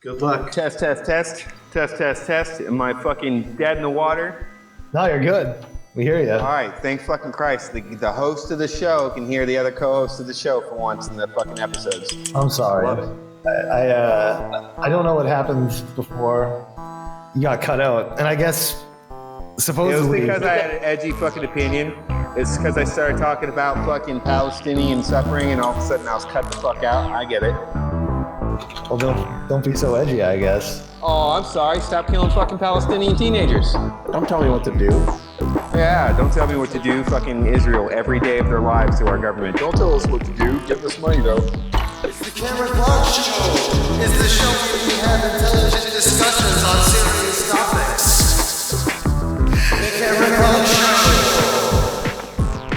Good luck. Test. Am I fucking dead in the water? No, you're good. We hear you. All right, thank fucking Christ. The host of the show can hear the other co-host of the show for once in the fucking episodes. I'm sorry. I don't know what happened before you got cut out, and I guess supposedly It was because I had an edgy fucking opinion. It's because I started talking about fucking Palestinian suffering, and all of a sudden I was cut the fuck out. I get it. Well, don't be so edgy, I guess. Oh, I'm sorry. Stop killing fucking Palestinian teenagers. Don't tell me what to do. Yeah, don't tell me what to do. Fucking Israel every day of their lives to our government. Don't tell us what to do. Give us money though. It's the Clarke Show. It's the show where we have intelligent discussions on serious topics. The Clarke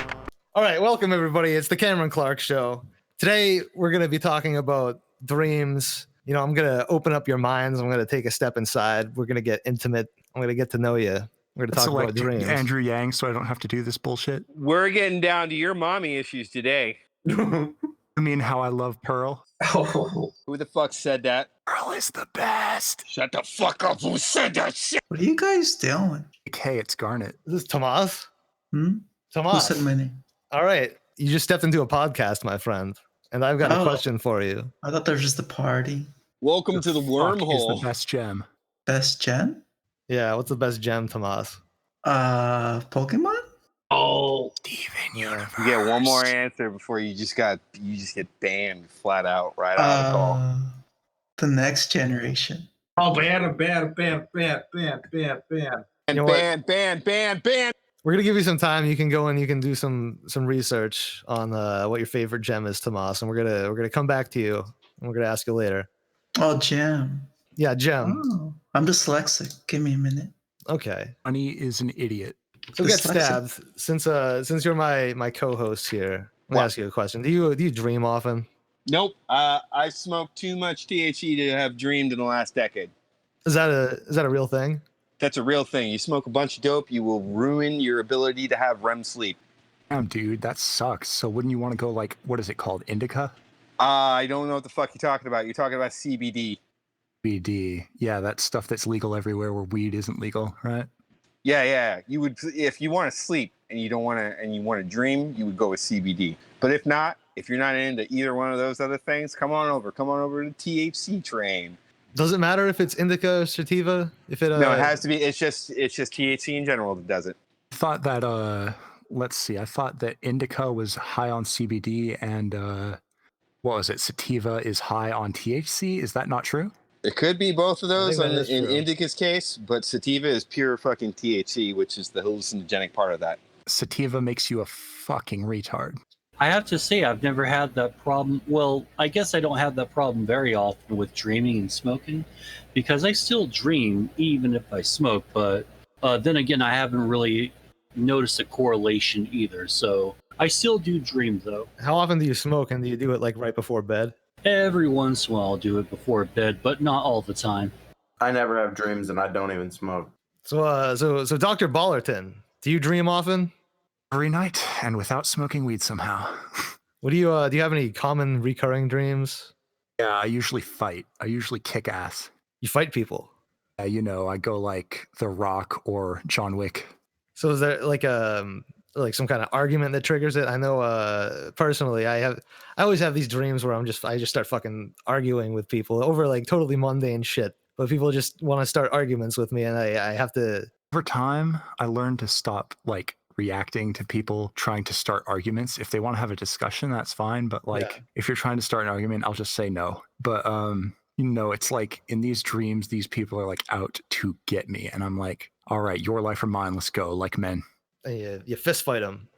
Show. All right, welcome everybody. It's the Clarke Show. Today we're going to be talking about dreams. You know, I'm going to open up your minds. I'm going to take a step inside. We're going to get intimate. I'm going to get to know you. We're going to talk about dreams. Andrew Yang, so I don't have to do this bullshit. We're getting down to your mommy issues today. I mean, how I love Pearl. Oh. Who the fuck said that? Pearl is the best. Shut the fuck up. Who said that shit? What are you guys doing? Hey, it's Garnet. This is Tomas. Who Tomas. said my name? All right. You just stepped into a podcast, my friend. And I've got a question for you. I thought there was just a party. Welcome to the wormhole. Is the best gem. Best gem? Yeah, what's the best gem, Tomas? Pokemon? Oh, Steven Universe. you get one more answer before you just get banned flat out right out of the call. The next generation. Oh, ban. You know Ban. We're gonna give you some time. You can go and you can do some research on what your favorite gem is, Tomas, and we're gonna come back to you and we're gonna ask you later. Oh, gem. Yeah, gem. Oh, I'm dyslexic. Give me a minute. Okay. Honey is an idiot. So get Dyslexic. stabbed. Since you're my co-host here, let me ask you a question. Do you dream often? Nope. I smoked too much THC to have dreamed in the last decade. Is that a real thing? That's a real thing. You smoke a bunch of dope, you will ruin your ability to have REM sleep. Damn, dude, that sucks. So wouldn't you want to go like, what is it called? Indica? I don't know what the fuck you're talking about. You're talking about CBD. BD. Yeah, that stuff that's legal everywhere where weed isn't legal, right? Yeah. You would, if you want to sleep and you don't want to, and you want to dream, you would go with CBD. But if not, if you're not into either one of those other things, come on over to the THC train. Does it matter if it's indica or sativa? If it No, it has to be. It's just THC in general that does it. I thought that let's see, I thought that indica was high on CBD and what was it? Sativa is high on THC. Is that not true? It could be both of those I think that is in true. indica's case, but sativa is pure fucking THC, which is the hallucinogenic part of that. Sativa makes you a fucking retard. I have to say, I've never had that problem. Well, I guess I don't have that problem very often with dreaming and smoking because I still dream even if I smoke. But then again, I haven't really noticed a correlation either. So I still do dream, though. How often do you smoke, and do you do it like right before bed? Every once in a while, I'll do it before bed, but not all the time. I never have dreams and I don't even smoke. So Dr. Ballerton, do you dream often? Every night and without smoking weed somehow. What do you have any common recurring dreams? Yeah, I usually fight. I usually kick ass. You fight people. Yeah, you know, I go like The Rock or John Wick. So is there like some kind of argument that triggers it? I know personally I always have these dreams where I just start fucking arguing with people over like totally mundane shit. But people just want to start arguments with me and I have to. Over time, I learned to stop like reacting to people trying to start arguments. If they want to have a discussion, that's fine. But like if you're trying to start an argument, I'll just say no. But you know, it's like in these dreams, these people are like out to get me. And I'm like, all right, your life or mine, let's go, like men. You fist fight them.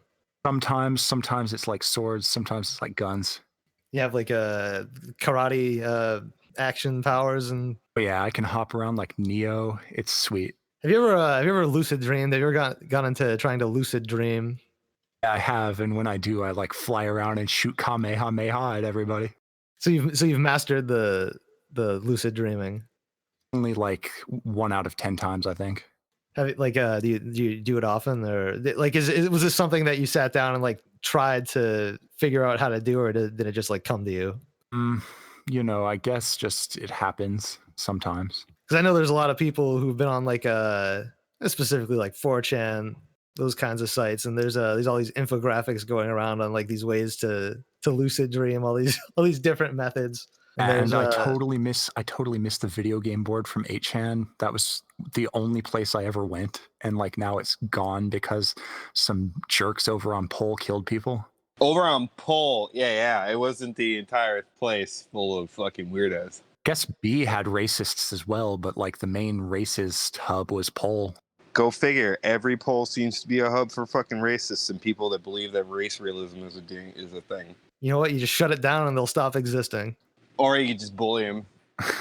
Sometimes it's like swords, sometimes it's like guns. You have like karate action powers and. But yeah, I can hop around like Neo. It's sweet. Have you ever lucid dreamed? Have you ever gone into trying to lucid dream? Yeah, I have, and when I do, I like fly around and shoot Kamehameha at everybody. So you've mastered the lucid dreaming. Only like 1 out of 10 times, I think. Have you, like do you do it often, or like was this something that you sat down and like tried to figure out how to do, or did it just like come to you? you know, I guess just it happens sometimes. Because I know there's a lot of people who've been on like specifically like 4chan, those kinds of sites, and there's all these infographics going around on like these ways to lucid dream, all these different methods. And I totally miss the video game board from 8chan. That was the only place I ever went, and like now it's gone because some jerks over on Pole killed people. Over on Pole, yeah, it wasn't the entire place full of fucking weirdos. Guess B had racists as well, but like the main racist hub was Pole. Go figure. Every Pole seems to be a hub for fucking racists and people that believe that race realism is a thing. You know what? You just shut it down and they'll stop existing. Or you could just bully them.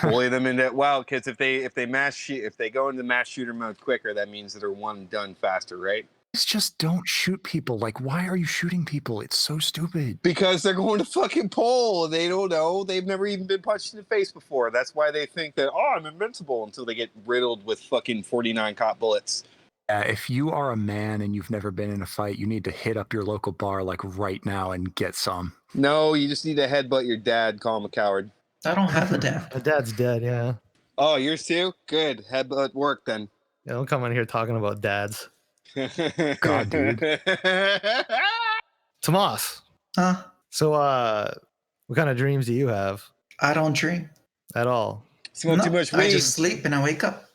Bully them into because if they go into mass shooter mode quicker, that means that they're one and done faster, right? It's just don't shoot people. Like, why are you shooting people? It's so stupid. Because they're going to fucking Pole. They don't know. They've never even been punched in the face before. That's why they think that, I'm invincible until they get riddled with fucking 49 cop bullets. If you are a man and you've never been in a fight, you need to hit up your local bar like right now and get some. No, you just need to headbutt your dad, call him a coward. I don't have a dad. My dad's dead, yeah. Oh, yours too? Good. Headbutt work then. Yeah, don't come in here talking about dads. God, dude. Tomas. Huh? So, what kind of dreams do you have I don't dream. at all? Smoke too much weed. I just sleep and I wake up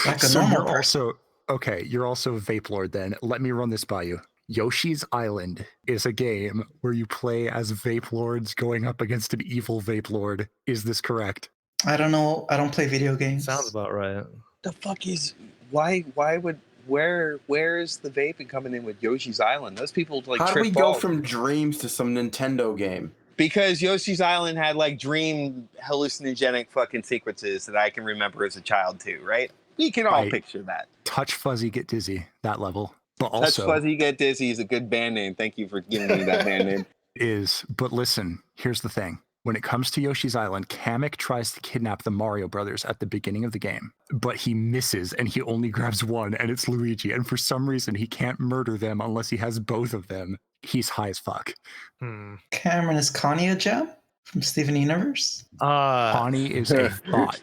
like a So normal you're person. also okay. You're also a vape lord. Then let me run this by you. Yoshi's Island is a game where you play as vape lords going up against an evil vape lord. Is this correct? I don't know. I don't play video games. Sounds about right. The fuck is why would where is the vaping coming in with Yoshi's Island? Those people like How do trip we go balls. from dreams to some Nintendo game? Because Yoshi's Island had like dream hallucinogenic fucking sequences that I can remember as a child too, right? We can all Right. picture that. Touch Fuzzy Get Dizzy, that level. But Touch also Fuzzy Get Dizzy is a good band name. Thank you for giving me that band name. but listen, here's the thing. When it comes to Yoshi's Island, Kamek tries to kidnap the Mario Brothers at the beginning of the game, but he misses and he only grabs one, and it's Luigi. And for some reason, he can't murder them unless he has both of them. He's high as fuck. Cameron, is Connie a gem from Steven Universe? Connie is a thought.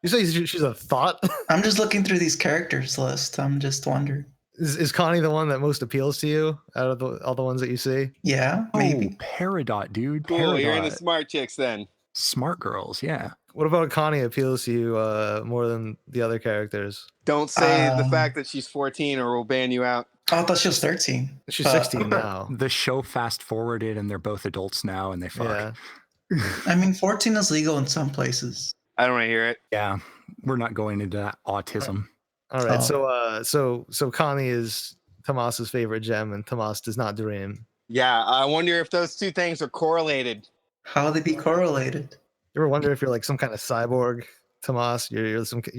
You say she's a thought? I'm just looking through these characters list. I'm just wondering. Is Connie the one that most appeals to you out of all the ones that you see? Yeah, maybe. Oh, Peridot, dude. Cool, you're into Peridot. smart chicks then. Smart girls, yeah. What about Connie appeals to you more than the other characters? Don't say the fact that she's 14 or we'll ban you out. Oh, I thought she was 13. She's 16 now. The show fast forwarded and they're both adults now and they fuck. Yeah. I mean, 14 is legal in some places. I don't want to hear it. Yeah, we're not going into that autism. All right. Oh. So Connie is Tomas's favorite gem, and Tomas does not dream. Yeah, I wonder if those two things are correlated. How would they be correlated? You ever wonder if you're like some kind of cyborg, Tomas? You're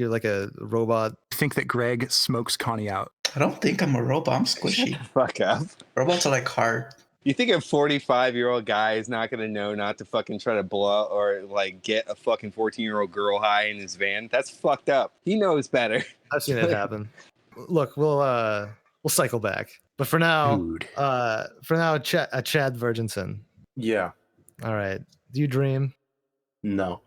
like a robot. I think that Greg smokes Connie out. I don't think I'm a robot. I'm squishy. Fuck up. Robots are like hard. You think a 45-year-old guy is not going to know not to fucking try to blow or like get a fucking 14-year-old girl high in his van? That's fucked up. He knows better. I've seen it happen. Look, we'll cycle back, but for now, Dude. Chad Virginson. Yeah. All right. Do you dream? No.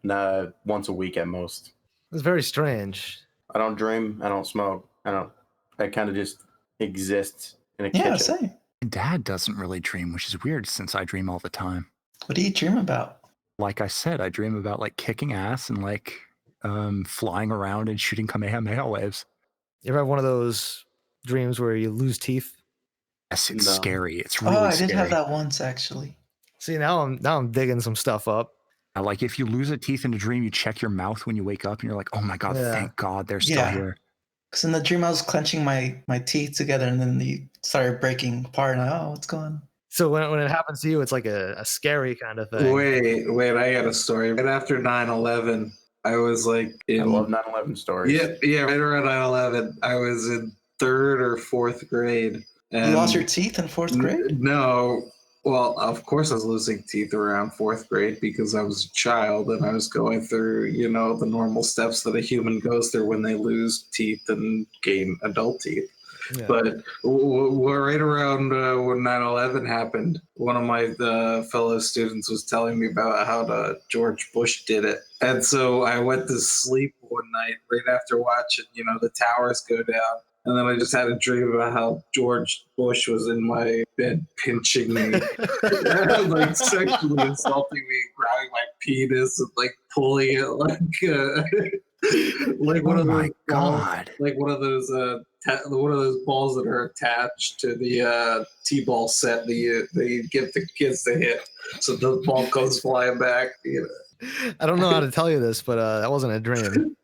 Once a week at most. It's very strange. I don't dream. I don't smoke. I kind of just exist in a Yeah, kitchen. same. Dad doesn't really dream, which is weird since I dream all the time. What do you dream about? Like I said, I dream about like kicking ass and like flying around and shooting Kamehameha waves. You ever have one of those dreams where you lose teeth? Yes, it's No. scary. It's really Oh, I scary. did have that once actually. See, now I'm digging some stuff up. Like if you lose a teeth in a dream, you check your mouth when you wake up and you're like, oh my God, Yeah. thank God they're still Yeah. here. Because in the dream I was clenching my teeth together and then they started breaking apart and what's going on? So when it happens to you, it's like a scary kind of thing. Wait, I got a story. Right after 9/11, I was like I in love 9/11 stories. yeah, right around 9/11, I was in 3rd or 4th grade. And You lost your teeth in 4th grade? No. Well, of course I was losing teeth around 4th grade because I was a child and I was going through, the normal steps that a human goes through when they lose teeth and gain adult teeth. Yeah. But right around when 9/11 happened, one of my fellow students was telling me about how George Bush did it. And so I went to sleep one night right after watching, the towers go down. And then I just had a dream about how George Bush was in my bed pinching me, like sexually insulting me, grabbing my penis and like pulling it like one of those balls, like one of those balls that are attached to the T-ball set that you get the kids to hit, so the ball goes flying back. I don't know how to tell you this, but that wasn't a dream.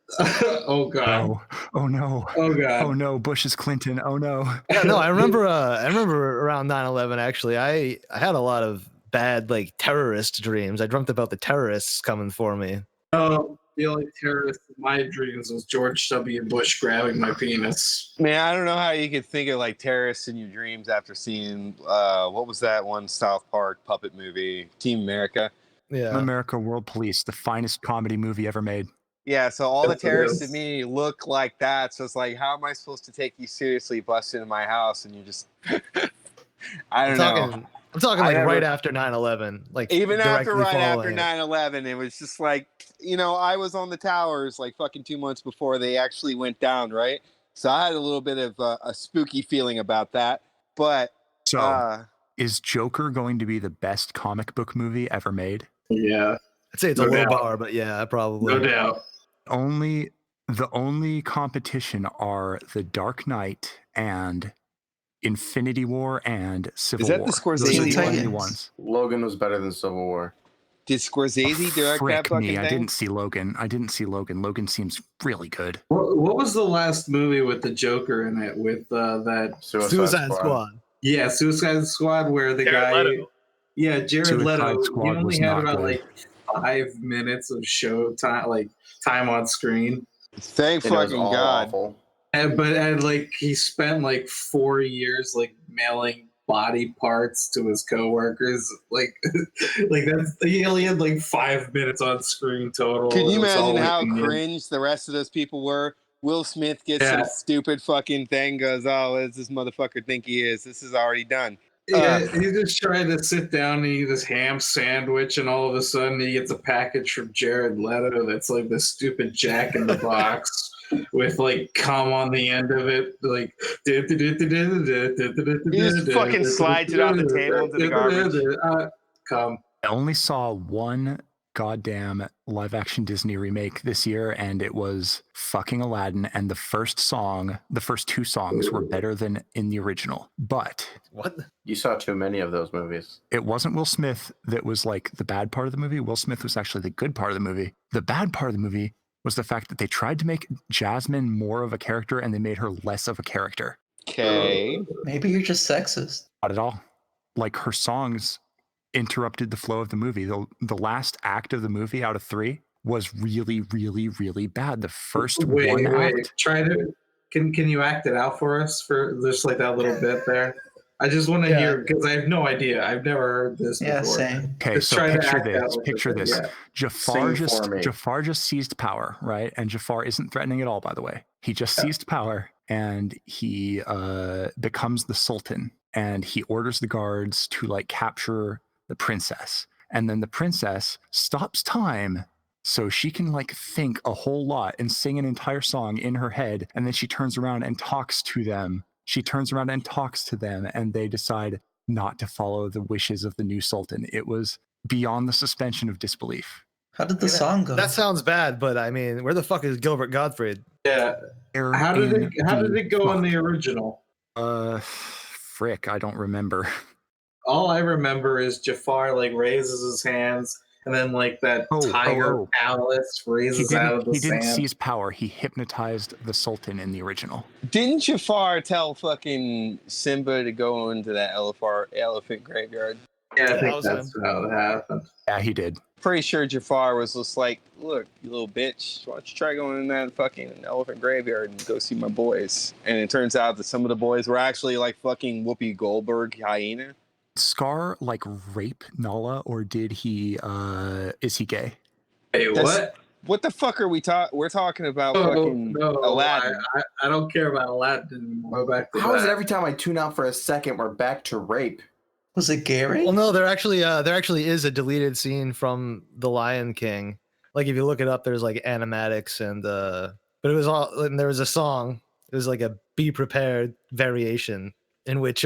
Oh god! Oh no! Oh god! Oh no! Bush is Clinton. Oh no! Yeah, no, I remember around 9/11. Actually, I had a lot of bad like terrorist dreams. I dreamt about the terrorists coming for me. Oh, the only terrorist in my dreams was George W. Bush grabbing my penis. Man, I don't know how you could think of like terrorists in your dreams after seeing what was that one South Park puppet movie, Team America? Yeah, America World Police, the finest comedy movie ever made. Yeah, so all the terrorists to me look like that. So it's like, how am I supposed to take you seriously, bust into my house, and you're just, I don't know. I'm talking like right after 9/11, like even after directly after following 9/11, it was just like, I was on the towers like fucking 2 months before they actually went down, right? So I had a little bit of a spooky feeling about that. But so, is Joker going to be the best comic book movie ever made? Yeah, I'd say it's a low bar, but yeah, probably. No doubt. The only competition are The Dark Knight and Infinity War and Civil War. Is that the Scorsese Those are the only ones. Logan was better than Civil War. Did Scorsese direct that fucking thing? I didn't see Logan. Logan seems really good. What was the last movie with the Joker in it with that Suicide Squad? Yeah, Suicide Squad, where the Jared guy, Leto. yeah, Jared Leto, he Squad only was had not about good. like 5 minutes of show time, like time on screen. Thank fucking God. Awful. But like he spent like 4 years like mailing body parts to his coworkers. Like that's he only had like 5 minutes on screen total. Can you It was all, imagine how like, cringe the rest of those people were? Will Smith gets some stupid fucking thing, goes, "Oh, what does this motherfucker think he is? This is already done." Yeah, he's just trying to sit down and eat this ham sandwich, and all of a sudden he gets a package from Jared Leto that's like the stupid Jack in the Box with like cum on the end of it, like He just fucking slides it off the table into the garbage. Cum. I only saw one goddamn live action Disney remake this year, and it was fucking Aladdin, and the first two songs were better than in the original. But What? You saw too many of those movies. it wasn't Will Smith that was like the bad part of the movie. Will Smith was actually the good part of the movie. The bad part of the movie was the fact that they tried to make Jasmine more of a character and they made her less of a character. Okay. Maybe you're just sexist. Not at all. Like, her songs interrupted the flow of the movie. The last act of the movie out of 3 was really, really, really bad. The first one act. Try to. Can you act it out for us for just like that little bit there? I just want to hear, because I have no idea. I've never heard this before. Yeah, same. Okay, Just so try to picture act this. out with Picture it, this. yeah. Jafar just seized power, right? And Jafar isn't threatening at all, by the way. He just seized power, and he becomes the Sultan, and he orders the guards to like capture the princess. And then the princess stops time so she can like think a whole lot and sing an entire song in her head, and then she turns around and talks to them. And they decide not to follow the wishes of the new sultan. It was beyond the suspension of disbelief. How did the song go? That sounds bad, but I mean, where the fuck is Gilbert Gottfried? Yeah. How did it go in the original? Frick, I don't remember. All I remember is Jafar like raises his hands, and then like that tiger palace raises out of the sand. He didn't seize power. He hypnotized the Sultan in the original. Didn't Jafar tell fucking Simba to go into that elephant graveyard? Yeah, I think that's how it happened. Yeah, he did. Pretty sure Jafar was just like, "Look, you little bitch, why don't you try going in that fucking elephant graveyard and go see my boys?" And it turns out that some of the boys were actually like fucking Whoopi Goldberg hyena. Scar like rape Nala, or did he is he gay? Hey, what? What the fuck are we talking? We're talking about Oh, fucking no, Aladdin. I don't care about Aladdin anymore. Go back to How is it that. every time I tune out for a second, we're back to rape? Was it Gary? Well, no, there actually is a deleted scene from The Lion King. Like if you look it up, there's like animatics and but it was all, and there was a song. It was like a "Be Prepared" variation in which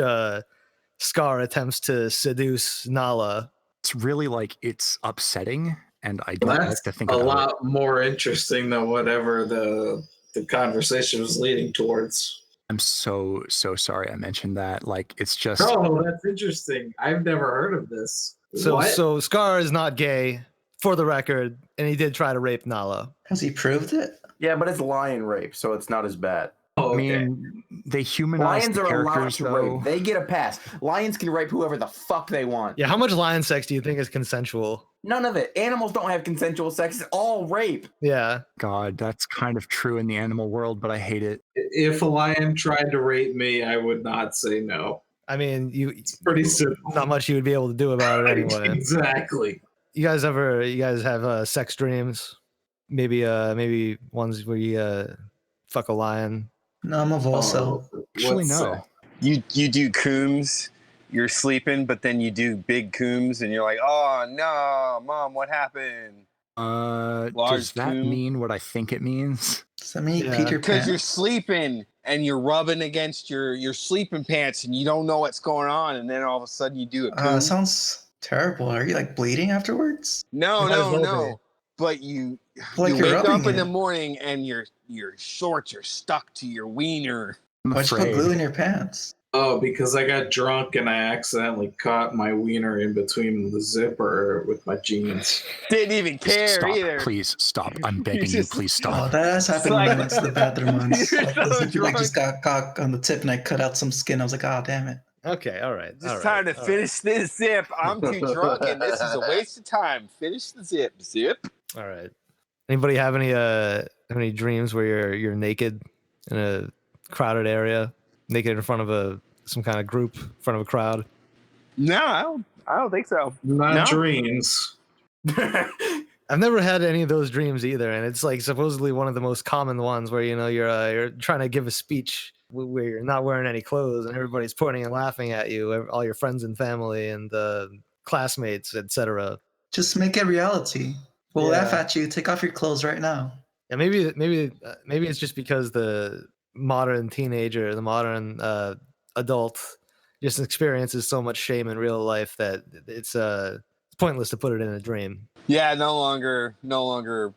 Scar attempts to seduce Nala. It's really like it's upsetting, and I don't like That's to think a about it. lot more interesting than whatever the conversation was leading towards. I'm so sorry I mentioned that. Like it's just Oh, that's interesting. I've never heard of this. So What? so Scar is not gay, for the record, and he did try to rape Nala. Has he proved it? Yeah, but it's lion rape, so it's not as bad. Oh, I okay. mean, they humanize Lions the are allowed characters to though. rape. They get a pass. Lions can rape whoever the fuck they want. Yeah, how much lion sex do you think is consensual? None of it. Animals don't have consensual sex. It's all rape. Yeah. God, that's kind of true in the animal world, but I hate it. If a lion tried to rape me, I would not say no. I mean, It's pretty simple. not much you would be able to do about it anyway. Exactly. You guys have sex dreams? Maybe ones where you fuck a lion. No, I'm a Volcel. Actually, what's no. You do coombs. You're sleeping, but then you do big coombs, and you're like, "Oh no, mom, what happened?" Does Large that coon. mean what I think it means? Does that mean you Yeah, peed your Because you're pants? sleeping and you're rubbing against your sleeping pants, and you don't know what's going on, and then all of a sudden you do a coomb. It sounds terrible. Are you like bleeding afterwards? No, Might as well no. But you Like you you're wake up rubbing in the it. morning and your shorts are stuck to your wiener. I'm Why'd you put afraid. glue in your pants? Oh, because I got drunk and I accidentally caught my wiener in between the zipper with my jeans. Didn't even care Stop, either. please stop. I'm begging you, just- please Oh, stop. that has happened when I went to the bathroom once. You're Like, so the zipper, like, drunk. just got caught on the tip and I cut out some skin. I was like, oh, damn it. Okay, all right. Just time to finish this zip. I'm too drunk and this is a waste of time. Finish the zip. Zip. All right. Anybody have any dreams where you're naked in a crowded area, naked in front of some kind of group, in front of a crowd? No, I don't think so. Not No? dreams. I've never had any of those dreams either, and it's like supposedly one of the most common ones where you're trying to give a speech where you're not wearing any clothes and everybody's pointing and laughing at you, all your friends and family and classmates, etc. Just make it reality. We'll Yeah. laugh at you. Take off your clothes right now. Yeah, maybe it's just because the modern teenager, the modern adult, just experiences so much shame in real life that it's pointless to put it in a dream. Yeah, no longer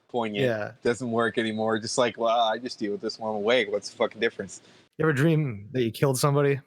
poignant. Yeah. Doesn't work anymore. Just like, well, I just deal with this one awake. What's the fucking difference? You ever dream that you killed somebody?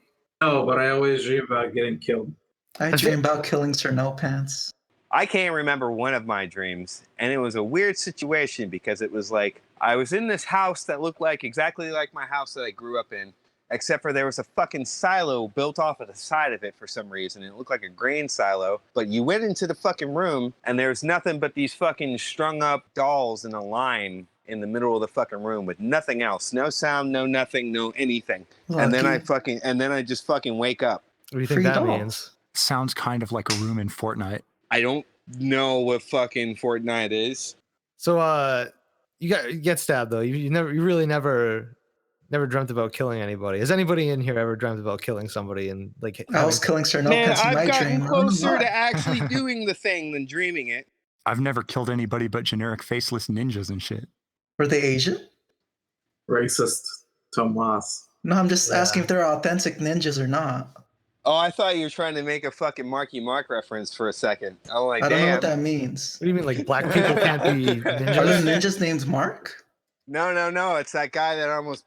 No, but I always dream about getting killed. I dream about killing Sir No Pants. I can't remember one of my dreams, and it was a weird situation because it was like I was in this house that looked like exactly like my house that I grew up in, except for there was a fucking silo built off of the side of it for some reason. It looked like a grain silo, but you went into the fucking room and there was nothing but these fucking strung up dolls in a line in the middle of the fucking room with nothing else. No sound, no nothing, no anything. And then I just fucking wake up. What do you think Free that doll. means? Sounds kind of like a room in Fortnite. I don't know what fucking Fortnite is. So you get stabbed though. You really never dreamt about killing anybody. Has anybody in here ever dreamt about killing somebody and like I was killing Sir No Man, Pants in I've my gotten dream. closer to actually doing the thing than dreaming it. I've never killed anybody but generic faceless ninjas and shit. Were they Asian? Racist Tomas. No, I'm just asking if they're authentic ninjas or not. Oh, I thought you were trying to make a fucking Marky Mark reference for a second. I'm like, I don't know damn. what that means. What do you mean, like black people can't be Are there ninjas? ninjas named Mark? No. It's that guy that almost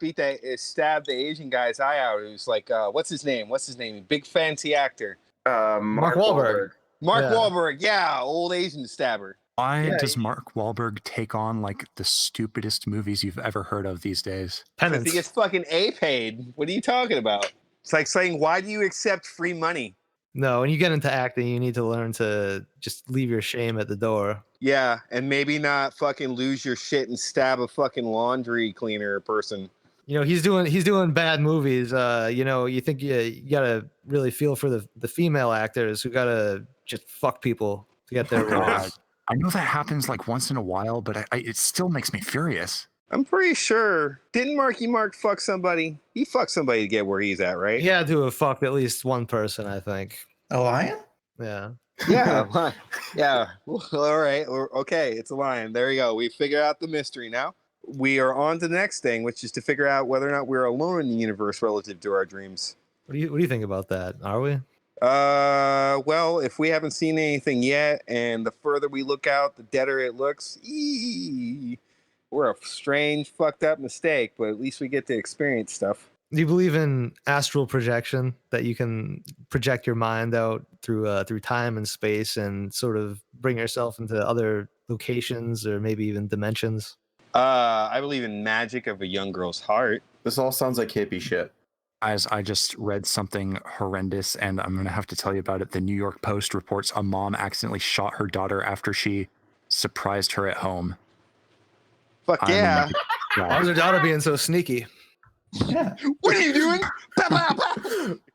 stabbed the Asian guy's eye out. Who's like, what's his name? Big fancy actor. Mark Wahlberg. Mark Yeah. Wahlberg. Yeah, old Asian stabber. Why Yeah, does Mark Wahlberg take on like the stupidest movies you've ever heard of these days? Because he gets fucking A-paid. What are you talking about? It's like saying, why do you accept free money? No, when you get into acting, you need to learn to just leave your shame at the door. Yeah, and maybe not fucking lose your shit and stab a fucking laundry cleaner person. You know, he's doing bad movies. You think you gotta really feel for the female actors who gotta just fuck people to get their roles. God, I know that happens like once in a while, but it still makes me furious. I'm pretty sure. Didn't Marky Mark fuck somebody? He fucked somebody to get where he's at, right? He had to have fucked at least one person, I think. A lion? Yeah. Yeah. Yeah. Well, all right. Okay. It's a lion. There you go. We figured out the mystery now. We are on to the next thing, which is to figure out whether or not we're alone in the universe relative to our dreams. What do you think about that? Are we? Well, if we haven't seen anything yet, and the further we look out, the deader it looks. We're a strange, fucked up mistake, but at least we get to experience stuff. Do you believe in astral projection, that you can project your mind out through time and space and sort of bring yourself into other locations or maybe even dimensions? I believe in magic of a young girl's heart. This all sounds like hippie shit. As I just read something horrendous, and I'm going to have to tell you about it. The New York Post reports a mom accidentally shot her daughter after she surprised her at home. Fuck yeah. Why is her daughter being so sneaky? Yeah. What are you doing?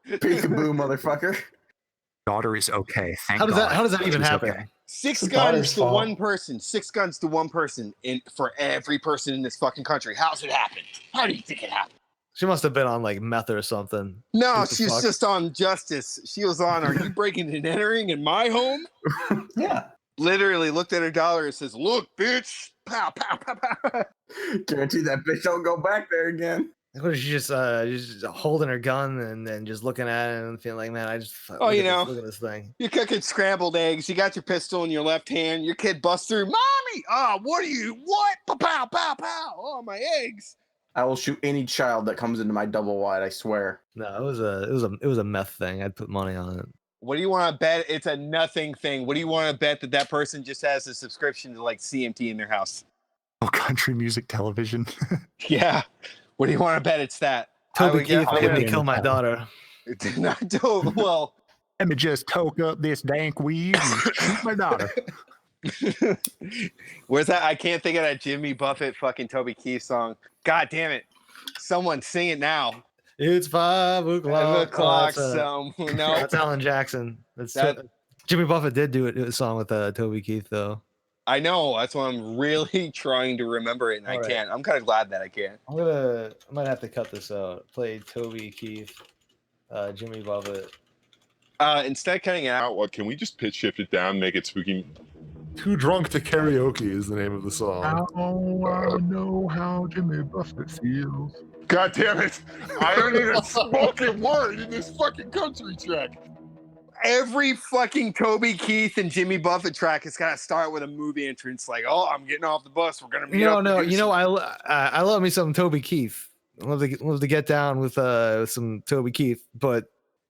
Peekaboo, motherfucker. Daughter is okay. Thank How does God. that even She's happen? okay. Six The guns daughter's to fault. one person. 6 guns to one person for every person in this fucking country. How's it happen? How do you think it happened? She must have been on like meth or something. No, What the she's fuck? just on justice. She was on, are you breaking and entering in my home? Yeah. Literally looked at her dollar and says, look, bitch. Pow, pow, pow, pow. Guarantee that bitch don't go back there again. What is she just holding her gun and just looking at it and feeling like, man, I just Oh, you know. look at this thing. You're cooking scrambled eggs. You got your pistol in your left hand. Your kid busts through. Mommy! Oh, what are you? What? Pow, pow, pow, pow. Oh, my eggs. I will shoot any child that comes into my double wide, I swear. No, it was a meth thing. I'd put money on it. What do you want to bet? It's a nothing thing. What do you want to bet that person just has a subscription to like CMT in their house? Oh, country music television. Yeah. What do you want to bet it's that? Toby Keith I'm made gonna me be kill in my the daughter. It did not do well. Let me just toke up this dank weed and shoot my daughter. Where's that? I can't think of that Jimmy Buffett fucking Toby Keith song. God damn it. Someone sing it now. It's 5 o'clock. 5 o'clock. No, No. that's Alan Jackson. That's That- Jimmy Buffett did do a song with Toby Keith though. I know. That's why I'm really trying to remember it, and I All right. can't. I'm kind of glad that I can't. I might have to cut this out. Play Toby Keith, Jimmy Buffett. Instead of cutting it out, What, can we just pitch shift it down, make it spooky? Too Drunk to Karaoke is the name of the song. I know how Jimmy Buffett feels. God damn it! I don't need a spoken word in this fucking country track. every fucking Toby Keith and Jimmy Buffett track has got to start with a movie entrance, like, "Oh, I'm getting off the bus. We're gonna meet up." I love me some Toby Keith. I love to get down with some Toby Keith, but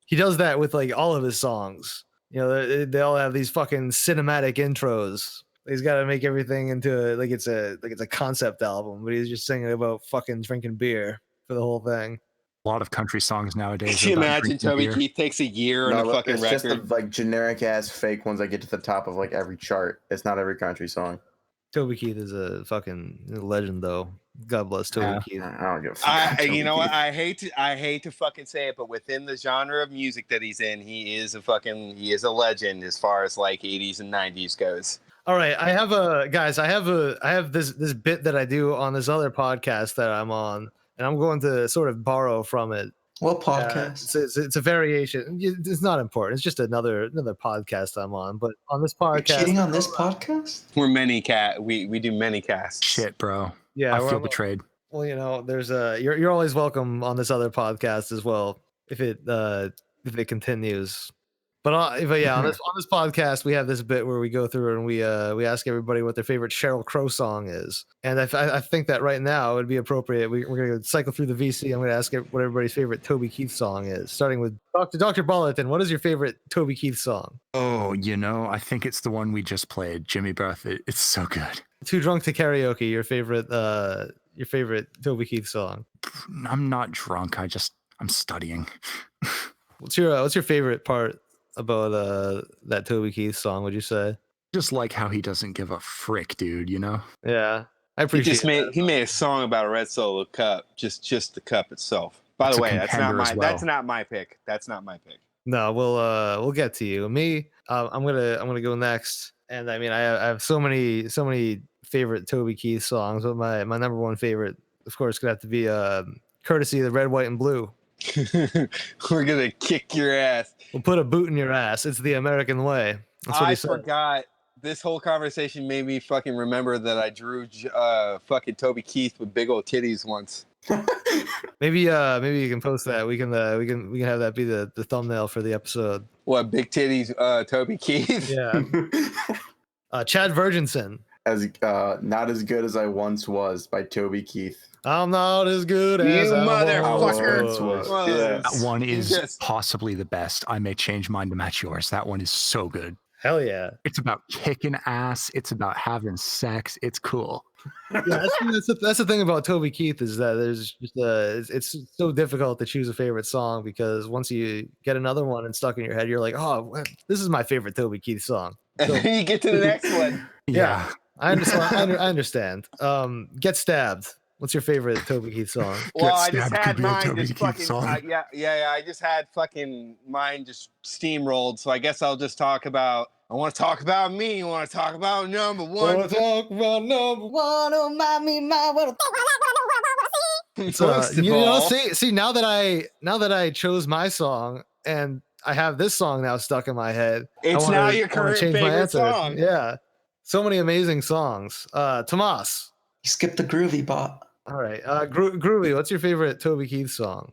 he does that with like all of his songs. You know, they all have these fucking cinematic intros. He's got to make everything into like it's a concept album, but he's just singing about fucking drinking beer for the whole thing. A lot of country songs nowadays. Can you are about imagine drinking Toby beer. Keith takes a year and a fucking it's record? just the like generic ass fake ones that get to the top of like every chart. It's not every country song. Toby Keith is a fucking legend, though. God bless Toby Yeah. Keith. I don't give a fuck. You know what? I hate to fucking say it, but within the genre of music that he's in, he is a legend as far as like 80s and 90s goes. All right, I have this bit that I do on this other podcast that I'm on, and I'm going to sort of borrow from it. What podcast? It's a variation. It's not important. It's just another podcast I'm on. But on this You're podcast, cheating on this podcast? We're we do many casts. Shit, bro. yeah, I we're feel on- betrayed. Well, you know, there's you're always welcome on this other podcast as well if it continues. But yeah, on this podcast we have this bit where we go through and we ask everybody what their favorite Sheryl Crow song is, and I think that right now it would be appropriate. We're gonna cycle through the VC. I'm gonna ask what everybody's favorite Toby Keith song is, starting with Dr. Ballerton. What is your favorite Toby Keith song? Oh, you know, I think it's the one we just played, Jimmy Buffett. It's so good. Too Drunk to Karaoke. Your favorite Toby Keith song. I'm not drunk. I'm studying. What's your favorite part about that Toby Keith song, would you say? Just like how he doesn't give a frick, dude, you know? Yeah, I He appreciate just made a song about a red Solo cup, just the cup itself. By It's the a way, contender as well. that's not my pick. That's not my pick. No, we'll get to you. Me, I'm gonna go next. And I mean, I have so many favorite Toby Keith songs, but my number one favorite, of course, could have to be Courtesy of the Red, White, and Blue. We're gonna kick your ass. We'll put a boot in your ass. It's the American way. That's what I he said. forgot. This whole conversation made me fucking remember that I drew fucking Toby Keith with big old titties once. Maybe you can post that. We can have that be the thumbnail for the episode. What, big titties Toby Keith? Yeah. Chad Virginson. As not as good as I once was by Toby Keith. I'm not as good as You I motherfucker. was. Yeah. That one is Yes. possibly the best. I may change mine to match yours. That one is so good. Hell yeah. It's about kicking ass. It's about having sex. It's cool. Yeah, that's the thing about Toby Keith is that there's just it's so difficult to choose a favorite song because once you get another one and stuck in your head, you're like, oh, this is my favorite Toby Keith song. And So, then you get to the next one. Yeah. I understand. I understand. Get Stabbed. What's your favorite Toby Keith song? Well, I Stabbed just could had be a mine Toby just Keith fucking song. yeah. I just had fucking mine just steamrolled. So I guess I'll just talk about. I want to talk about me. I want to talk about number one. Wanna talk about number one? First of You know, all, see now that I chose my song and I have this song now stuck in my head. it's now your current favorite song. Yeah, so many amazing songs. Tomas. You skipped the groovy bot. All right, Groovy. What's your favorite Toby Keith song?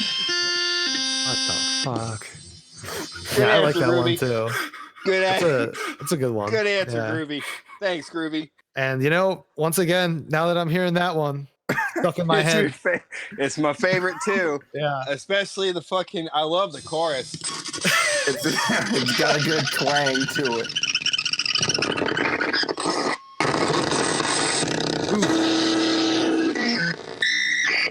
What the fuck? Yeah, I Good like answer, that one Groovy. too. Good answer. That's a good one. Good answer, Yeah. Groovy. Thanks, Groovy. And you know, once again, now that I'm hearing that one stuck in my It's, your head, it's my favorite too. yeah, Especially the fucking. I love the chorus. It's got a good twang to it.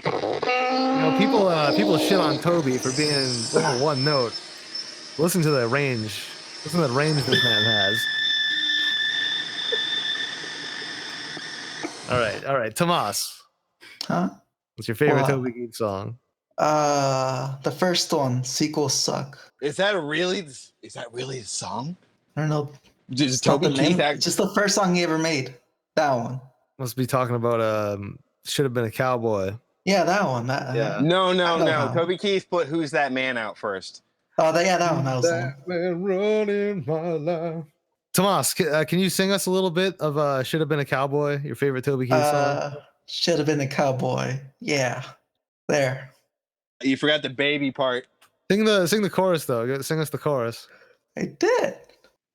you know, people shit on Toby for being one note. Listen to the range. Listen to the range this man has. All right, Tomas. Huh? What's your favorite Well, Toby Keith song? The first one, sequels suck. Is that really the song? I don't know. Just It's not Toby the Keith name, act. just the first song he ever made. That one. Must be talking about should have been a cowboy. Yeah, that one. That, Yeah. No. I know that one. Toby Keith put "Who's That Man" out first. Oh, that one. That was the one. man running my life. Tomas, can you sing us a little bit of "Should Have Been a Cowboy"? Your favorite Toby Keith song? Should have been a cowboy. Yeah. There. You forgot the baby part. Sing the chorus though. Sing us the chorus. I did.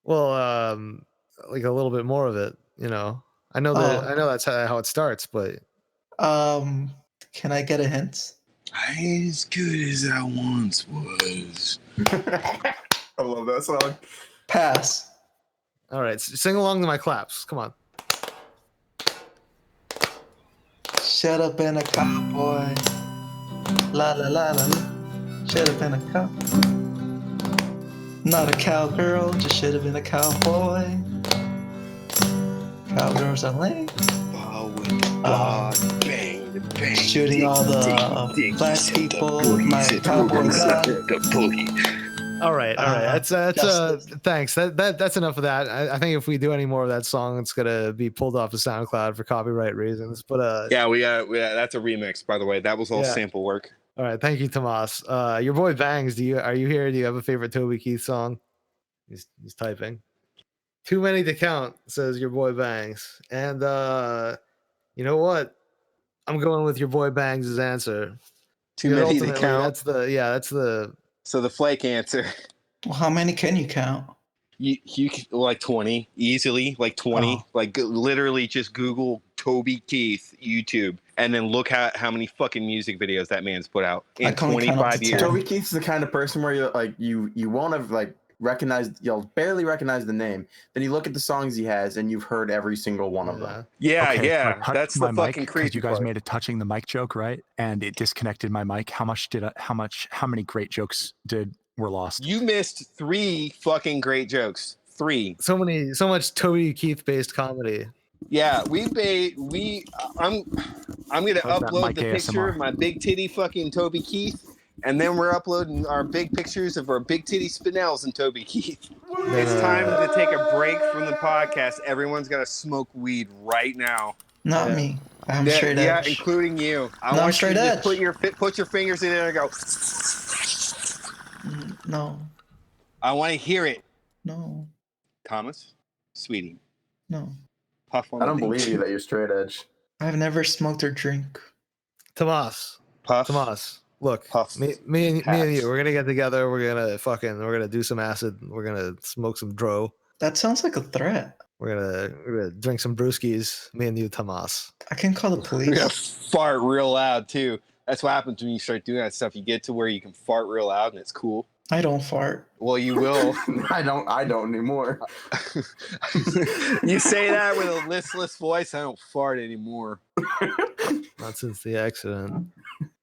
Well, like a little bit more of it. You know, I know that's how it starts, but Can I get a hint? I ain't as good as I once was. I love that song. Pass. all right, sing along to my claps. Come on. Should have been a cowboy. La la la la. Should have been a cow. Not a cowgirl, just should have been a cowboy. Cowgirls are lame. Shooting all the black people. My cowboy got. All right. That's thanks. That's enough of that. I think if we do any more of that song, it's gonna be pulled off of SoundCloud for copyright reasons. But Yeah, we that's a remix, by the way. That was all Yeah. sample work. all right, thank you, Tomas. Your boy Bangs. Are you here? Do you have a favorite Toby Keith song? He's typing. Too many to count, says your boy Bangs. And you know what? I'm going with your boy Bangs' answer. Too Because many to ultimately, count. That's the So the flake answer. Well, how many can you count? You can, like 20 easily, like 20. Oh. Like literally just Google Toby Keith YouTube and then look at how many fucking music videos that man's put out I in can only count up 25 to years. 10. Toby Keith's the kind of person where you're like you won't have like recognized, you'll barely recognize the name. Then you look at the songs he has and you've heard every single one of them. Yeah, Okay, yeah. I touched That's my the mic fucking 'cause creepy you guys part. made a touching the mic joke, right? And it disconnected my mic. How many great jokes were lost? You missed 3 fucking great jokes. 3. so much Toby Keith based comedy. Yeah, I'm gonna How's that upload mic the picture ASMR? of my big titty fucking Toby Keith And then we're uploading our big pictures of our big titty spinels and Toby Keith. It's time to take a break from the podcast. Everyone's got to smoke weed right now. Not me. I'm Yeah, straight edge. including you. I No, I'm want you straight to edge. just put your fingers in there and go. No. I want to hear it. No. Thomas, sweetie, No. puff on I don't the believe you that you're straight edge. I've never smoked or drink. Tomas, puff. look, Puff. me and you, we're gonna get together. We're gonna do some acid. We're gonna smoke some dro. That sounds like a threat. We're gonna drink some brewskis. Me and you, Tomas. I can call the We're gonna police. fart real loud too. That's what happens when you start doing that stuff. You get to where you can fart real loud and it's cool. I don't fart. Well, you will. I don't anymore. You say that with a listless voice. I don't fart anymore. Not since the accident.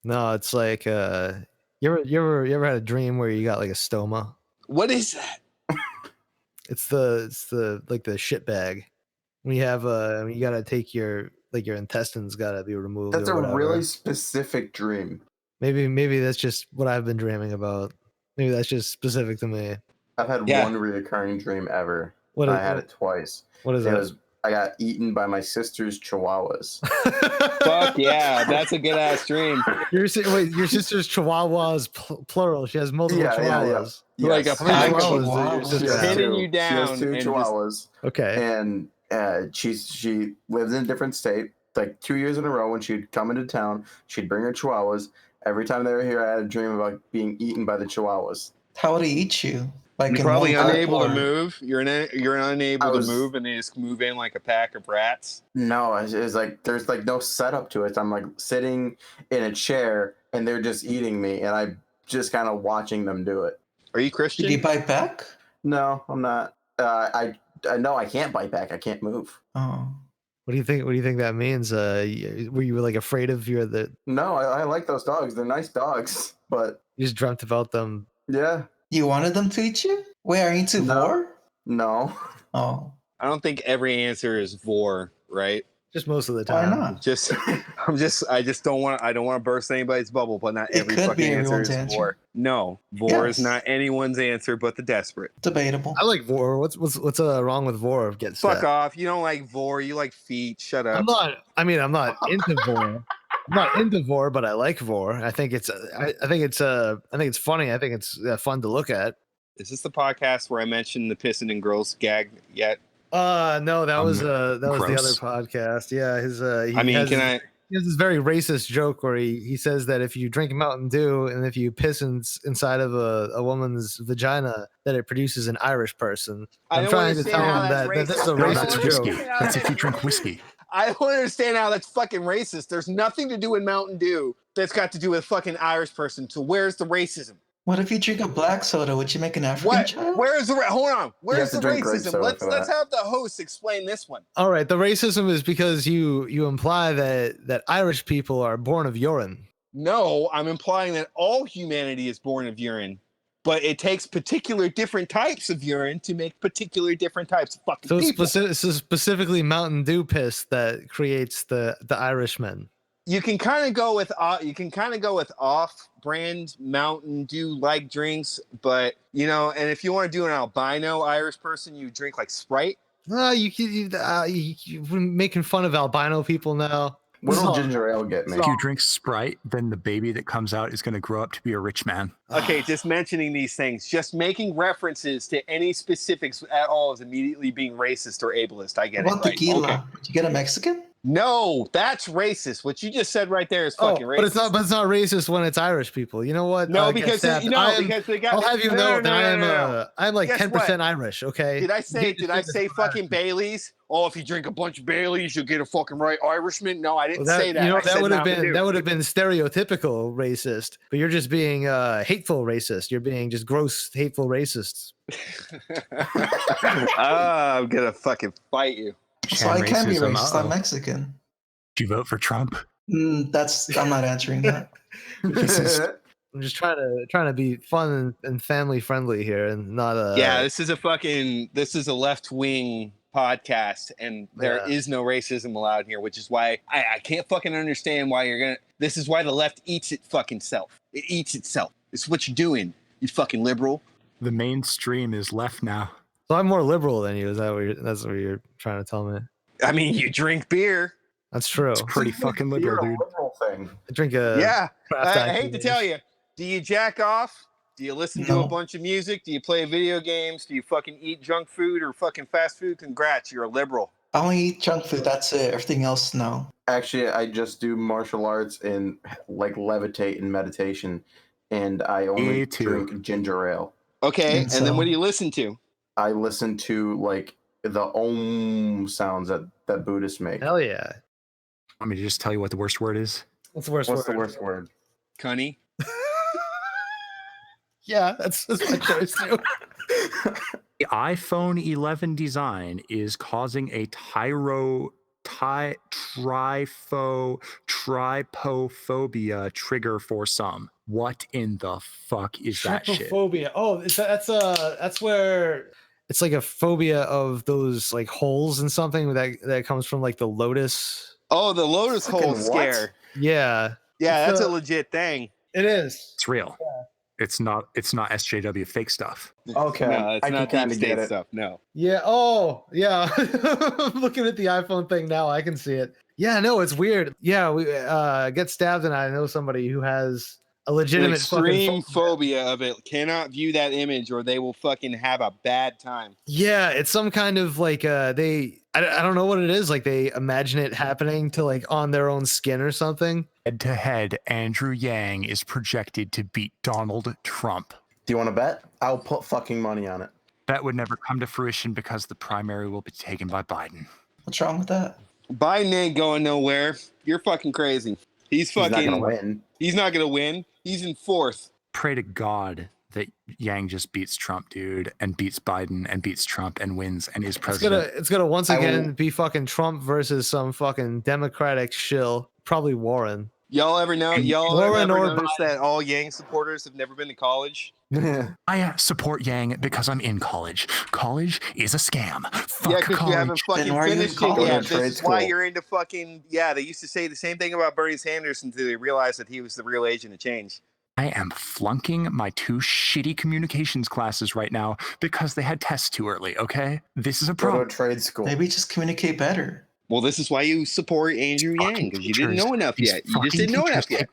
No, it's like you ever had a dream where you got like a stoma? What is that? It's the like the shit bag. When you have you gotta take your intestines gotta be removed. That's or a whatever. really specific dream. Maybe that's just what I've been dreaming about. Maybe that's just specific to me. I've had one reoccurring dream ever. What I had it twice. What is it that? was I got eaten by my sister's chihuahuas. Fuck yeah, that's a good ass dream. Your sister's chihuahuas plural. She has multiple chihuahuas. Yeah. Like a How many pack chihuahuas of does your sister have? pinning you She down. has two and chihuahuas. Okay. And she lives in a different state. Like 2 years in a row, when she'd come into town, she'd bring her chihuahuas. Every time they were here, I had a dream about being eaten by the chihuahuas. How would he eat you? Like You're in probably one unable bite to or- move. You're unable to move, and they just move in like a pack of rats. No, it's like there's like no setup to it. I'm like sitting in a chair, and they're just eating me, and I'm just kind of watching them do it. Are you Christian? Did he bite back? No, I'm not. I know I can't bite back. I can't move. Oh. What do you think that means? Were you like afraid of No, I like those dogs. They're nice dogs, but you just dreamt about them? Yeah. You wanted them to eat you? Wait, are you into vor? No. Oh. I don't think every answer is vor, right? Just most of the Why time. not? I don't want to burst anybody's bubble, but not It every could be fucking answer everyone's is answer. vor. No, vor is Yes. not anyone's answer but the desperate. Debatable. I like vor. What's wrong with vor? Get Fuck set. off. You don't like vor. You like feet. Shut up. I'm not into vor. I'm not into vor, but I like vor. I think it's funny. I think it's fun to look at. Is this the podcast where I mentioned the pissing and girls gag yet? No, that was the other gross. podcast. Yeah, he has this very racist joke where he says that if you drink Mountain Dew and if you piss inside of a woman's vagina, that it produces an Irish person. I I'm don't trying to understand tell how him that's that that's a racist. No, racist that's joke. whiskey. That's if you drink whiskey. I don't understand how that's fucking racist. There's nothing to do with Mountain Dew that's got to do with fucking Irish person. So where's the racism? What if you drink a black soda? Would you make an African child? Where's the hold on? Where's have the to drink grape racism? soda Let's for that. have the host explain this one. All right, the racism is because you imply that Irish people are born of urine. No, I'm implying that all humanity is born of urine, but it takes particular different types of urine to make particular different types of fucking So people. specifically Mountain Dew piss that creates the Irishmen. You can kind of go with off-brand Mountain Dew like drinks, but and if you want to do an albino Irish person, you drink like Sprite. You're making fun of albino people now. What'll ginger ale get me? If you drink Sprite, then the baby that comes out is going to grow up to be a rich man. Okay, just mentioning these things, just making references to any specifics at all is immediately being racist or ableist. I get What about it. Right? tequila? Okay. Would you get a Mexican? No, that's racist. What you just said right there is fucking racist. But it's not racist when it's Irish people. You know what? No, Get because stabbed. because they got. I'll have you know that I'm like Guess 10% Irish. Okay. Did I say fucking Baileys? Oh, if you drink a bunch of Baileys, you'll get a fucking right Irishman. No, I didn't say that. You know, I said that would have been stereotypical racist, but you're just being hateful racist. You're being just gross, hateful racists. I'm gonna fucking fight you. So I can be racism, racist. uh-oh. I'm Mexican. Did you vote for Trump? I'm not answering that. I'm just trying to be fun and family friendly here, and not Yeah, this is a left wing podcast, and there is no racism allowed here, which is why I can't fucking understand why this is why the left eats it fucking self. It eats itself. It's what you're doing, you fucking liberal. The mainstream is left now. So I'm more liberal than you. Is that that's what you're trying to tell me? I mean, you drink beer. That's true. It's pretty fucking liberal, dude. Liberal thing. I drink a Yeah. craft I hate to tell you. Do you jack off? Do you listen to No. a bunch of music? Do you play video games? Do you fucking eat junk food or fucking fast food? Congrats, you're a liberal. I only eat junk food. That's it. Everything else, no. Actually, I just do martial arts and like levitate and meditation, and I only Me too. drink ginger ale. Okay, And and then so- what do you listen to? I listen to like the om sounds that Buddhists make. Hell yeah. Want me to just tell you what the worst word is? What's the worst What's word? the worst word? Cunny? Yeah, that's my choice too. The iPhone 11 design is causing a trypophobia trigger for some. What in the fuck is that shit? Trypophobia. Oh, that's where it's like a phobia of those like holes in something that comes from like the lotus. Oh, the lotus Fucking hole what? scare. Yeah, Yeah, It's that's a- a legit thing. it is. It's real. It's not SJW fake stuff. Okay, No, it's I not can deep kind of state get it. stuff. No. Yeah. Oh, yeah. I'm looking at the iPhone thing now. I can see it. Yeah. No, it's weird. Yeah, we get stabbed, and I know somebody who has a An legitimate extreme fucking phobia of it. Cannot view that image or they will fucking have a bad time. Yeah, it's some kind of like I don't know what it is. Like they imagine it happening to like on their own skin or something. Head to head, Andrew Yang is projected to beat Donald Trump. Do you want to bet? I'll put fucking money on it. That would never come to fruition because the primary will be taken by Biden. What's wrong with that? Biden ain't going nowhere. You're fucking crazy. He's He's not fucking. gonna win. He's not gonna win. He's in fourth. Pray to God that Yang just beats Trump, dude, and beats Biden and beats Trump and wins and is president. It's gonna once I again will- be fucking Trump versus some fucking Democratic shill, probably Warren. Y'all ever know? And Y'all Warren ever or notice that all Yang supporters have never been to college? I support Yang because I'm in college. College is a scam. Fuck Yeah, because you haven't college. fucking why are you in finished it college? yet. Go to trade This is why school. you're into fucking. Yeah, they used to say the same thing about Bernie Sanders until they realized that he was the real agent of change. I am flunking my 2 shitty communications classes right now because they had tests too early, okay? This is a Go to a problem. trade school. Maybe just communicate better. Well, this is why you support Andrew Yang, Fucking because you didn't teachers- know enough these yet. You just fucking didn't know teachers enough yet.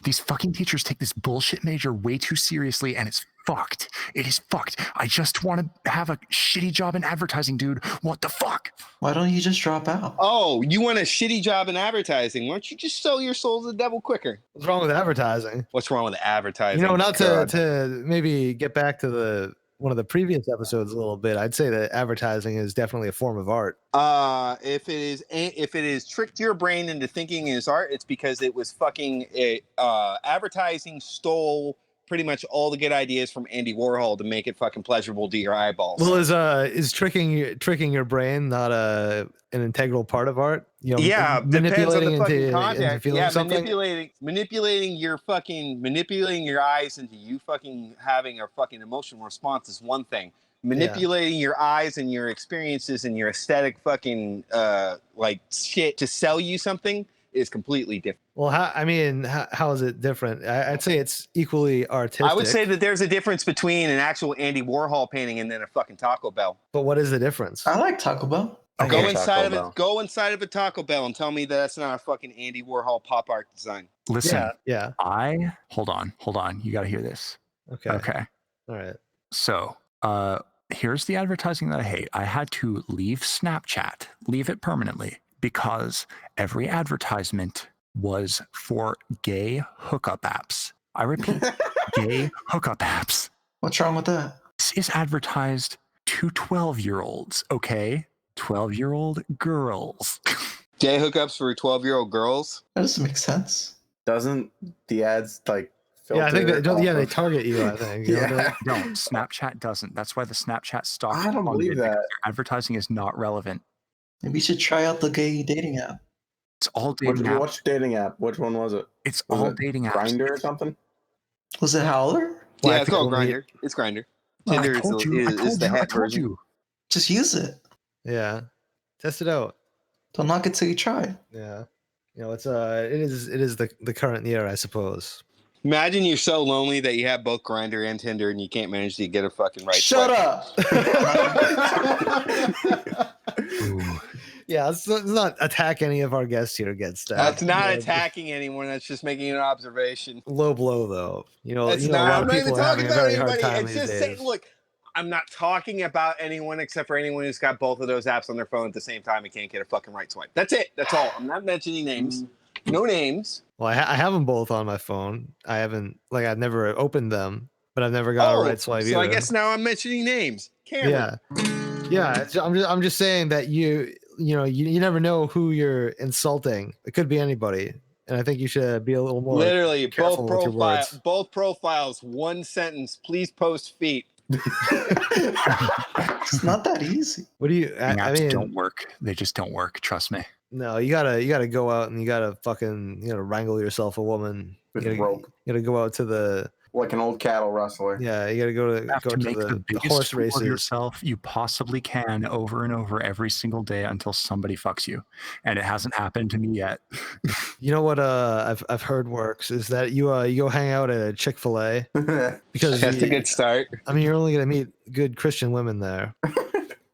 These fucking teachers take this bullshit major way too seriously, and it's fucked. It is fucked. I just want to have a shitty job in advertising, dude. What the fuck? Why don't you just drop out? Oh, you want a shitty job in advertising? Why don't you just sell your soul to the devil quicker? What's wrong with advertising? What's wrong with advertising? You know, not to God. to maybe get back to one of the previous episodes a little bit. I'd say that advertising is definitely a form of art. If it is tricked your brain into thinking it is art, it's because it was fucking advertising stole pretty much all the good ideas from Andy Warhol to make it fucking pleasurable to your eyeballs. Well, is tricking your brain not an integral part of art? You know, Yeah, depends on the fucking into context. feeling Yeah, something. manipulating your eyes into you fucking having a fucking emotional response is one thing. Manipulating your eyes and your experiences and your aesthetic fucking like shit to sell you something is completely different. Well, how is it different? I'd say it's equally artistic. I would say that there's a difference between an actual Andy Warhol painting and then a fucking Taco Bell. But what is the difference? I like Taco Bell. I Go hate inside Taco of it. Bell. Go inside of a Taco Bell and tell me that that's not a fucking Andy Warhol pop art design. Listen, Yeah. hold on. You got to hear this. Okay. Okay. All right. So, here's the advertising that I hate. I had to leave Snapchat, leave it permanently, because every advertisement was for gay hookup apps. I repeat, gay hookup apps. What's wrong with that? This is advertised to 12-year-olds, okay? 12-year-old girls. Gay hookups for 12-year-old girls. That doesn't make sense. Doesn't the ads like? Yeah, I think filter that, off they of- target you. I think. You know, Yeah. No, Snapchat doesn't. That's why the Snapchat stock. I don't believe that. Advertising is not relevant. Maybe you should try out the gay dating app. It's all dating apps. Which dating app? Which one was it? It's Was all it dating apps. Grinder or something? Was it Howler? Well, I Yeah, it's think called only- Grinder. It's Grinder. Oh, Tinder I told you. is the I het told version. you. Just use it. Yeah. Test it out. Don't knock it till you try. Yeah. You know, it is the current year, I suppose. Imagine you're so lonely that you have both Grindr and Tinder and you can't manage to get a fucking right Shut swipe. up. Ooh. Yeah, let's not attack any of our guests here. Gets that. That's not attacking anyone. That's just making an observation. Low blow though. It's A not. lot I'm of not even people are talking having a about very hard anybody. time It's these just days. saying, look, I'm not talking about anyone except for anyone who's got both of those apps on their phone at the same time and can't get a fucking right swipe. That's it. That's all. I'm not mentioning names. No names. Well, I have them both on my phone. I haven't I've never opened them, but I've never got a right swipe so either. I guess now I'm mentioning names. Cameron. Yeah. I'm just saying that you never know who you're insulting. It could be anybody, and I think you should be a little more Literally, careful with your words. both profiles, one sentence. Please post feet. It's not that easy. What do you? I mean, don't work. They just don't work. Trust me. No, you gotta go out and you gotta wrangle yourself a woman. With You rope. gotta go out to the Like an old cattle rustler. Yeah, you gotta go to make the biggest horse fool of races. yourself you possibly can over and over every single day until somebody fucks you, and it hasn't happened to me yet. You know what? I've heard works is that you go hang out at a Chick-fil-A because That's a good start. I mean, you're only gonna meet good Christian women there. I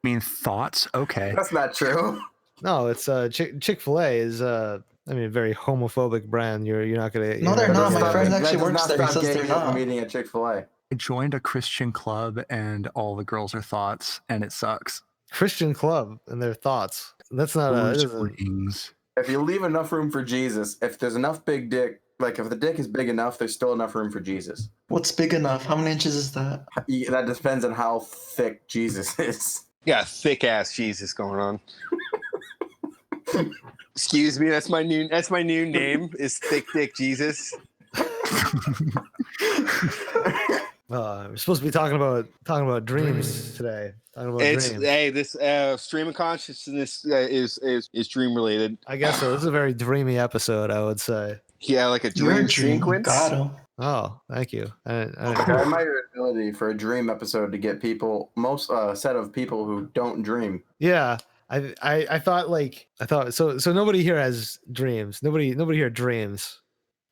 mean, thoughts? Okay. That's not true. No, it's Chick-fil-A is a very homophobic brand. You're not gonna. No, they're not. My friend actually works there. He says they're from not. eating at Chick-fil-A. I joined a Christian club, and all the girls are thoughts, and it sucks. Christian club and their thoughts. That's not a. Rings. If you leave enough room for Jesus, if there's enough big dick, like if the dick is big enough, there's still enough room for Jesus. What's big enough? How many inches is that? That depends on how thick Jesus is. Yeah, thick ass Jesus going on. Excuse me, that's my new name is Thick Dick Jesus. We're supposed to be talking about dreams today. Talking about It's dreams. hey, this stream of consciousness is dream related. I guess so. This is a very dreamy episode, I would say. Yeah, like a You're dream a dream. sequence. Got him. Oh, thank you. I I admire your ability for a dream episode to get people, most set of people who don't dream. Yeah, I thought so nobody here has dreams. Nobody here dreams.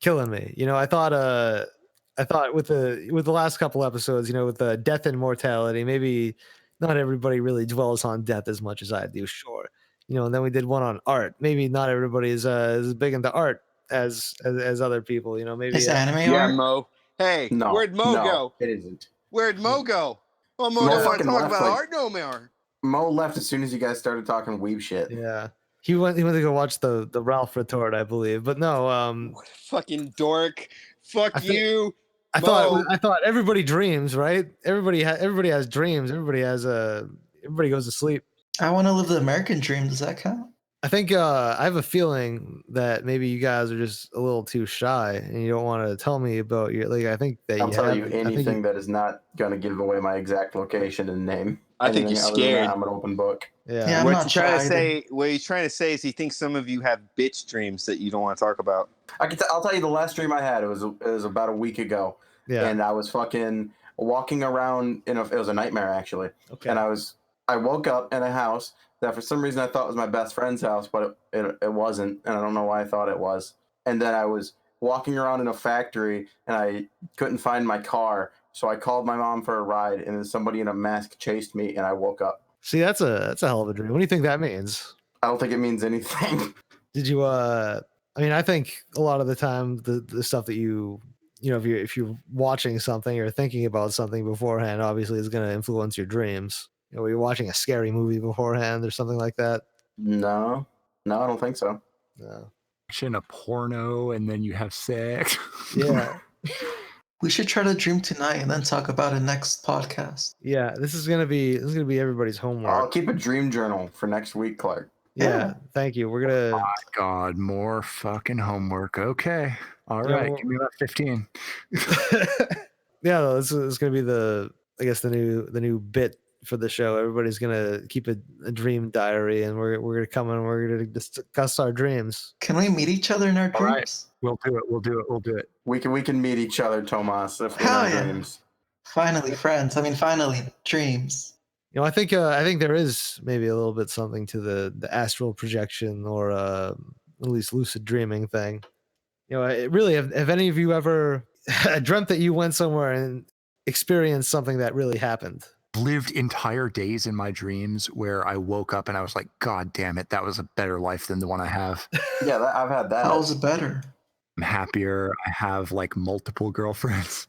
Killing me. I thought with the last couple episodes, with the death and mortality, maybe not everybody really dwells on death as much as I do. Sure, and then we did one on art. Maybe not everybody is as big into art as other people. Maybe Is anime Yeah, art? Mo. Hey, No, where'd Mo go? It isn't. Where'd Mo go? Well, Mo Mo don't want to fucking talk left, about like- art no more. Mo left as soon as you guys started talking weeb shit. Yeah. He went to go watch the Ralph retort, I believe. But no, What a fucking dork. Fuck I think- you. I Mo. thought everybody dreams, right? Everybody has dreams. Everybody goes to sleep. I want to live the American dream. Does that count? I think I have a feeling that maybe you guys are just a little too shy and you don't want to tell me about your I think that I'll tell you I think anything that is not going to give away my exact location and name. I think Anything you're other than scared. that, I'm an open book. Yeah, I'm What not he's trying to shy say, what he's trying to say is he thinks some of you have bitch dreams that you don't want to talk about. I'll tell you the last dream I had. It was about a week ago, yeah. and I was fucking walking around it was a nightmare actually. Okay. And I woke up in a house that for some reason I thought was my best friend's house, but it wasn't, and I don't know why I thought it was. And then I was walking around in a factory, and I couldn't find my car, so I called my mom for a ride, and then somebody in a mask chased me, and I woke up. See, that's a hell of a dream. What do you think that means? I don't think it means anything. Did you I think a lot of the time the stuff that if you're watching something or thinking about something beforehand, obviously is going to influence your dreams. You're watching a scary movie beforehand or something like that. No, I don't think so. No. In a porno, and then you have sex. Yeah. We should try to dream tonight and then talk about it next podcast. Yeah, this is gonna be everybody's homework. I'll keep a dream journal for next week, Clarke. Yeah, thank you. We're gonna. God, more fucking homework. Okay, all Yeah, right. well- Give me about 15. Yeah, this is gonna be the new bit for the show. Everybody's gonna keep a dream diary, and we're gonna come in and we're gonna discuss our dreams. Can we meet each other in our All right. dreams? We'll do it. We can meet each other, Tomas, if we're Hell in yeah. dreams. Finally, friends. Finally, dreams. I think there is maybe a little bit something to the astral projection or at least lucid dreaming thing. It really have any of you ever I dreamt that you went somewhere and experienced something that really happened. Lived entire days in my dreams where I woke up and I was like, God damn it, that was a better life than the one I have. Yeah, I've had that. How is it better? I'm happier. I have like multiple girlfriends.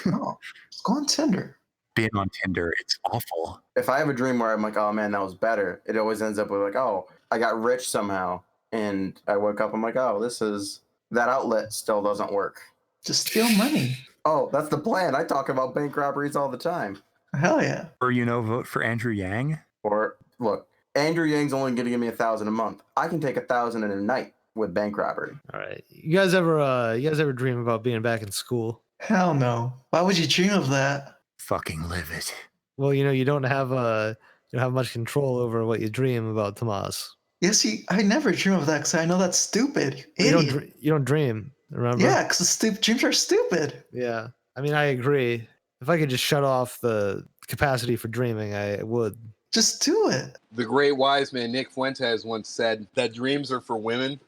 Oh, let's go on Tinder. Being on Tinder, it's awful. If I have a dream where I'm like, oh man, that was better, it always ends up with like, oh, I got rich somehow. And I woke up, I'm like, oh, that outlet still doesn't work. Just steal money. Oh, that's the plan. I talk about bank robberies all the time. Hell yeah. Or, vote for Andrew Yang. Or look, Andrew Yang's only going to give me $1,000 a month. I can take $1,000 in a night with bank robbery. All right. You guys ever dream about being back in school? Hell no. Why would you dream of that? Fucking live it. Well, you don't have much control over what you dream about, Tomas. Yes, I never dream of that because I know that's stupid. You don't dream, remember? Yeah, because dreams are stupid. Yeah. I mean, I agree. If I could just shut off the capacity for dreaming, I would. Just do it. The great wise man Nick Fuentes once said that dreams are for women.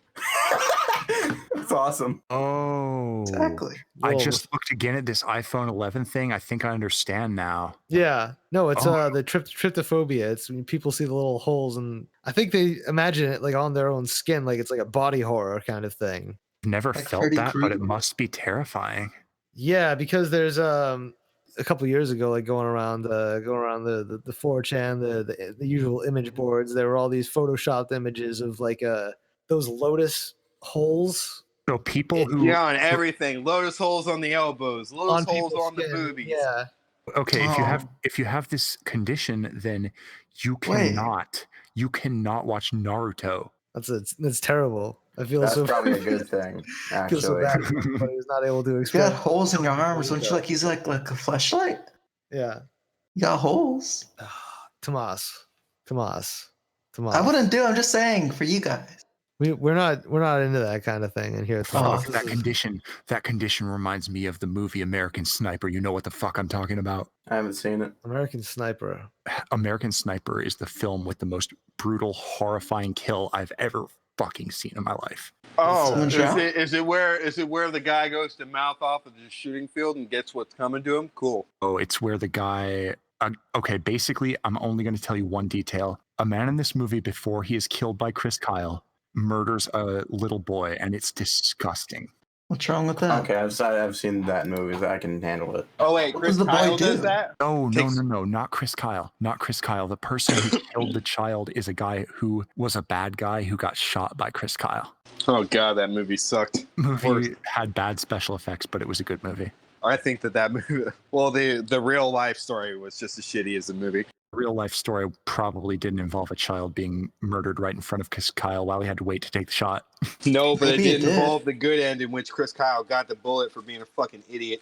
That's awesome. Oh. Exactly. I just looked again at this iPhone 11 thing. I think I understand now. Yeah. No, it's the tryptophobia. It's when people see the little holes, and I think they imagine it like on their own skin, like it's like a body horror kind of thing. Never Like felt Freddy that, but Krueger. it must be terrifying. Yeah, because there's a couple years ago, like going around the 4chan, the usual image boards, there were all these photoshopped images of like those lotus holes. So people who on everything, lotus holes on the elbows, lotus holes on the boobies. Yeah. Okay, if you have this condition, then you cannot watch Naruto. That's terrible. I feel That's so probably a good thing, I feel so actually. bad for him, but he's not able to You got express. holes in your arms. Don't you he's like a fleshlight? Yeah. You got holes. Tomas. I wouldn't do it. I'm just saying for you guys. We're not into that kind of thing in here. Fuck, that condition reminds me of the movie American Sniper. You know what the fuck I'm talking about? I haven't seen it. American Sniper. American Sniper is the film with the most brutal, horrifying kill I've ever fucking seen in my life. Oh, is it where the guy goes to mouth off of the shooting field and gets what's coming to him? Cool. Oh, it's where the guy. Okay, basically, I'm only going to tell you one detail. A man in this movie, before he is killed by Chris Kyle, murders a little boy, and it's disgusting. What's wrong with that? Okay, I've seen that in movies. I can handle it. Oh wait, Chris Kyle does that? No, not Chris Kyle. Not Chris Kyle. The person who killed the child is a guy who was a bad guy who got shot by Chris Kyle. Oh god, that movie sucked. Movie had bad special effects, but it was a good movie. I think that movie. Well, the real life story was just as shitty as the movie. Real life story probably didn't involve a child being murdered right in front of Chris Kyle while he had to wait to take the shot. No, but it did involve the good end in which Chris Kyle got the bullet for being a fucking idiot.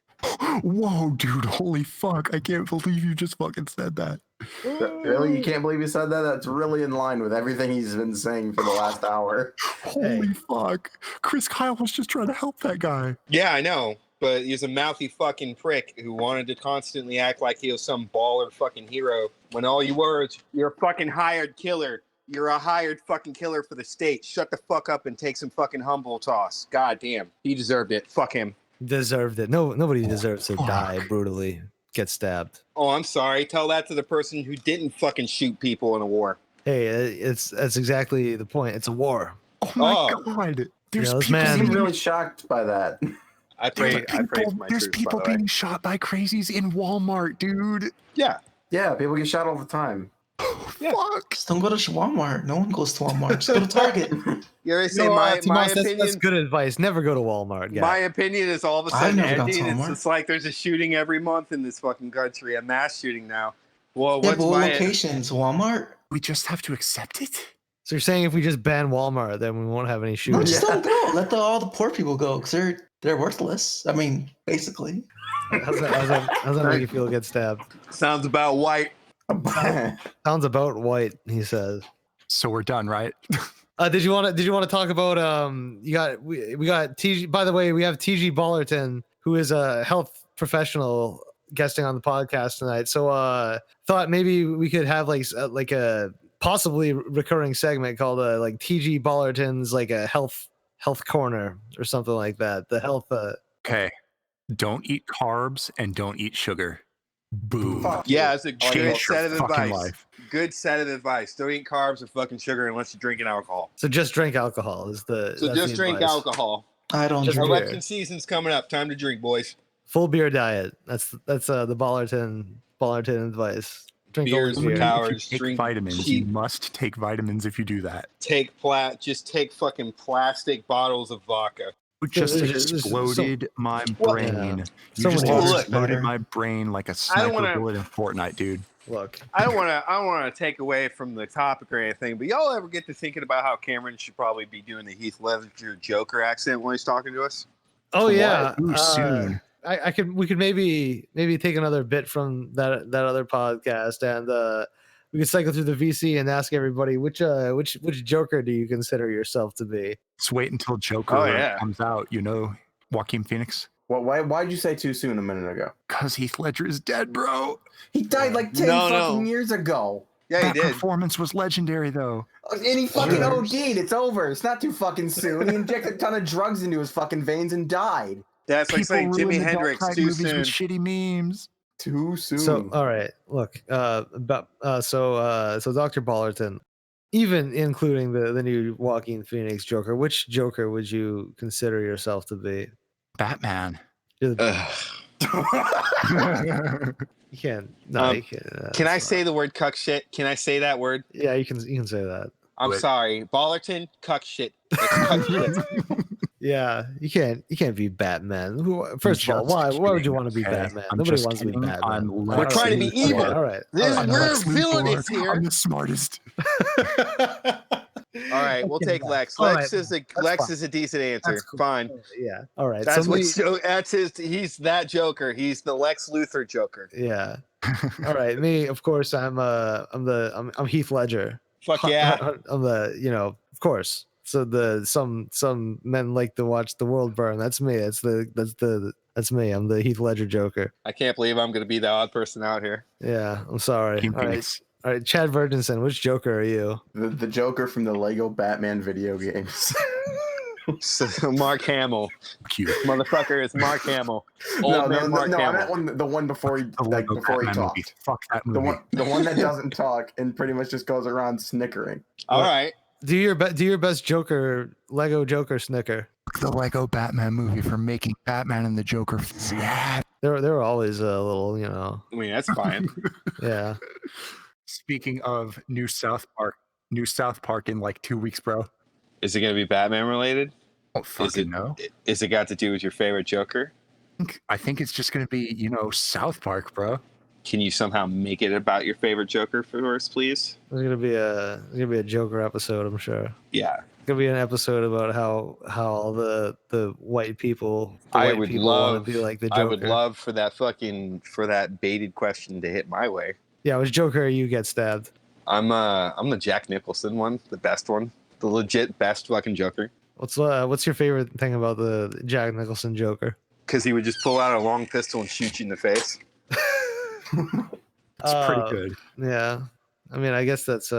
Whoa, dude, holy fuck. I can't believe you just fucking said that. Really? You can't believe he said that? That's really in line with everything he's been saying for the last hour. Holy fuck. Chris Kyle was just trying to help that guy. Yeah, I know. But he's a mouthy fucking prick who wanted to constantly act like he was some baller fucking hero when all you were is you're a fucking hired killer. You're a hired fucking killer for the state. Shut the fuck up and take some fucking humble toss. God damn. He deserved it. Fuck him. Deserved it. No, nobody deserves to die brutally, get stabbed. Oh, I'm sorry. Tell that to the person who didn't fucking shoot people in a war. Hey, that's exactly the point. It's a war. Oh my god. There's this people man- I'm really shocked by that. I pray for my There's troops, people by the way. being shot by crazies in Walmart, dude. Yeah. Yeah, people get shot all the time. Yeah. Fuck. Just don't go to Walmart. No one goes to Walmart. Just go to Target. You already say No, my Tomas, opinion. that's good advice. Never go to Walmart, guys. My opinion is all of a I've sudden never gone to ending. It's Walmart. just like there's a shooting every month in this fucking country, a mass shooting now. Well, Yeah, what's but what my locations? Walmart? We just have to accept it? So you're saying if we just ban Walmart, then we won't have any No, shootings? just don't go. Let all the poor people go because they're worthless. I mean, basically. How's that make you feel get stabbed? sounds about white? Sounds about white, he says. So we're done, right? Did you want to talk about we got TG, by the way, we have TG Ballerton, who is a health professional guesting on the podcast tonight. So thought maybe we could have like a possibly recurring segment called like TG Ballerton's like a health corner or something like that. The health Okay. Don't eat carbs and don't eat sugar. Boo. Fuck Yeah, you. it's a Oh, good yeah. set of Fucking advice. life. Good set of advice. Don't eat carbs or fucking sugar unless you're drinking alcohol. So just drink alcohol is the. So that's just the drink advice. alcohol. I don't Just drink. beer. Election season's coming up. Time to drink, boys. Full beer diet. That's the Ballerton advice. Drink Beers only for beer. cowards. Take Drink vitamins. cheap. You must take vitamins if you do that. Just take fucking plastic bottles of vodka. You just There's exploded my Well, brain. yeah. You So just many water's exploded better. my brain like a sniper wanna- bullet in Fortnite, dude. Look, I don't want to take away from the topic or anything, but y'all ever get to thinking about how Cameron should probably be doing the Heath Ledger Joker accent when he's talking to us? oh yeah, Too soon. we could maybe take another bit from that other podcast, and we could cycle through the VC and ask everybody which Joker do you consider yourself to be? Just wait until Joker Oh, yeah. comes out. You know, Joaquin Phoenix. Well, why'd you say too soon a minute ago? Because Heath Ledger is dead, bro. He died like 10 No, fucking no. years ago. Yeah, he That did. performance was legendary, though. And he fucking Years. OD'd. It's over. It's not too fucking soon. He injected a ton of drugs into his fucking veins and died. That's like saying ruin Jimi the Dark Hendrix Knight too movies soon. with shitty memes. Too soon. So all right, look, so Dr. Ballerton, even including the new Joaquin Phoenix Joker, which Joker would you consider yourself to be? Batman. You're the- Ugh. You can't. No, you can't. Can I that's say not- the word cuck shit? Can I say that word? Yeah, you can say that. I'm Wait. sorry. Ballerton, cuck shit. It's cuck shit. Yeah, you can't be Batman. First of all, just why would you kidding, want to be okay? Batman? I'm Nobody just wants to be kidding. Batman. I'm We're trying to be Lex evil. Luthor. All right. This- I'm we're Lex villainous Luthor. here. I'm the smartest. All right, we'll take Lex. All Lex right, is a that's fine. a decent answer. That's cool. Fine. Yeah. All right. That's so what. me- That's his. He's that Joker. He's the Lex Luthor Joker. Yeah. All right. Me, of course, I'm Heath Ledger. Fuck yeah. I'm of course. So some men like to watch the world burn. That's me. That's me. I'm the Heath Ledger Joker. I can't believe I'm gonna be the odd person out here. Yeah. I'm sorry. Joaquin All right. Phoenix. All right. Chad Virginson, which Joker are you? the Joker from the Lego Batman video games. So, Mark Hamill, Cute. motherfucker, it's Mark Hamill. Old man Mark I Hamill. meant the one before he The like Lego before he Batman talks. movie. Fuck that The movie. one that doesn't talk and pretty much just goes around snickering. All right. Do your best Joker, Lego Joker snicker. The Lego Batman movie for making Batman and the Joker sad. They were always a little, I mean, that's fine. yeah. Speaking of new South Park in like 2 weeks, bro. Is it gonna be Batman related? Oh, fucking no. Is it got to do with your favorite Joker? I think it's just gonna be, South Park, bro. Can you somehow make it about your favorite Joker for us, please? There's gonna be a Joker episode, I'm sure. Yeah. It's gonna be an episode about how all the white people I white would people wanna love be like the Joker. I would love for that baited question to hit my way. Yeah, which Joker you get stabbed? I'm the Jack Nicholson one, the best one, the legit best fucking Joker. What's your favorite thing about the Jack Nicholson Joker? Because he would just pull out a long pistol and shoot you in the face. It's pretty good. Yeah, I mean, I guess that's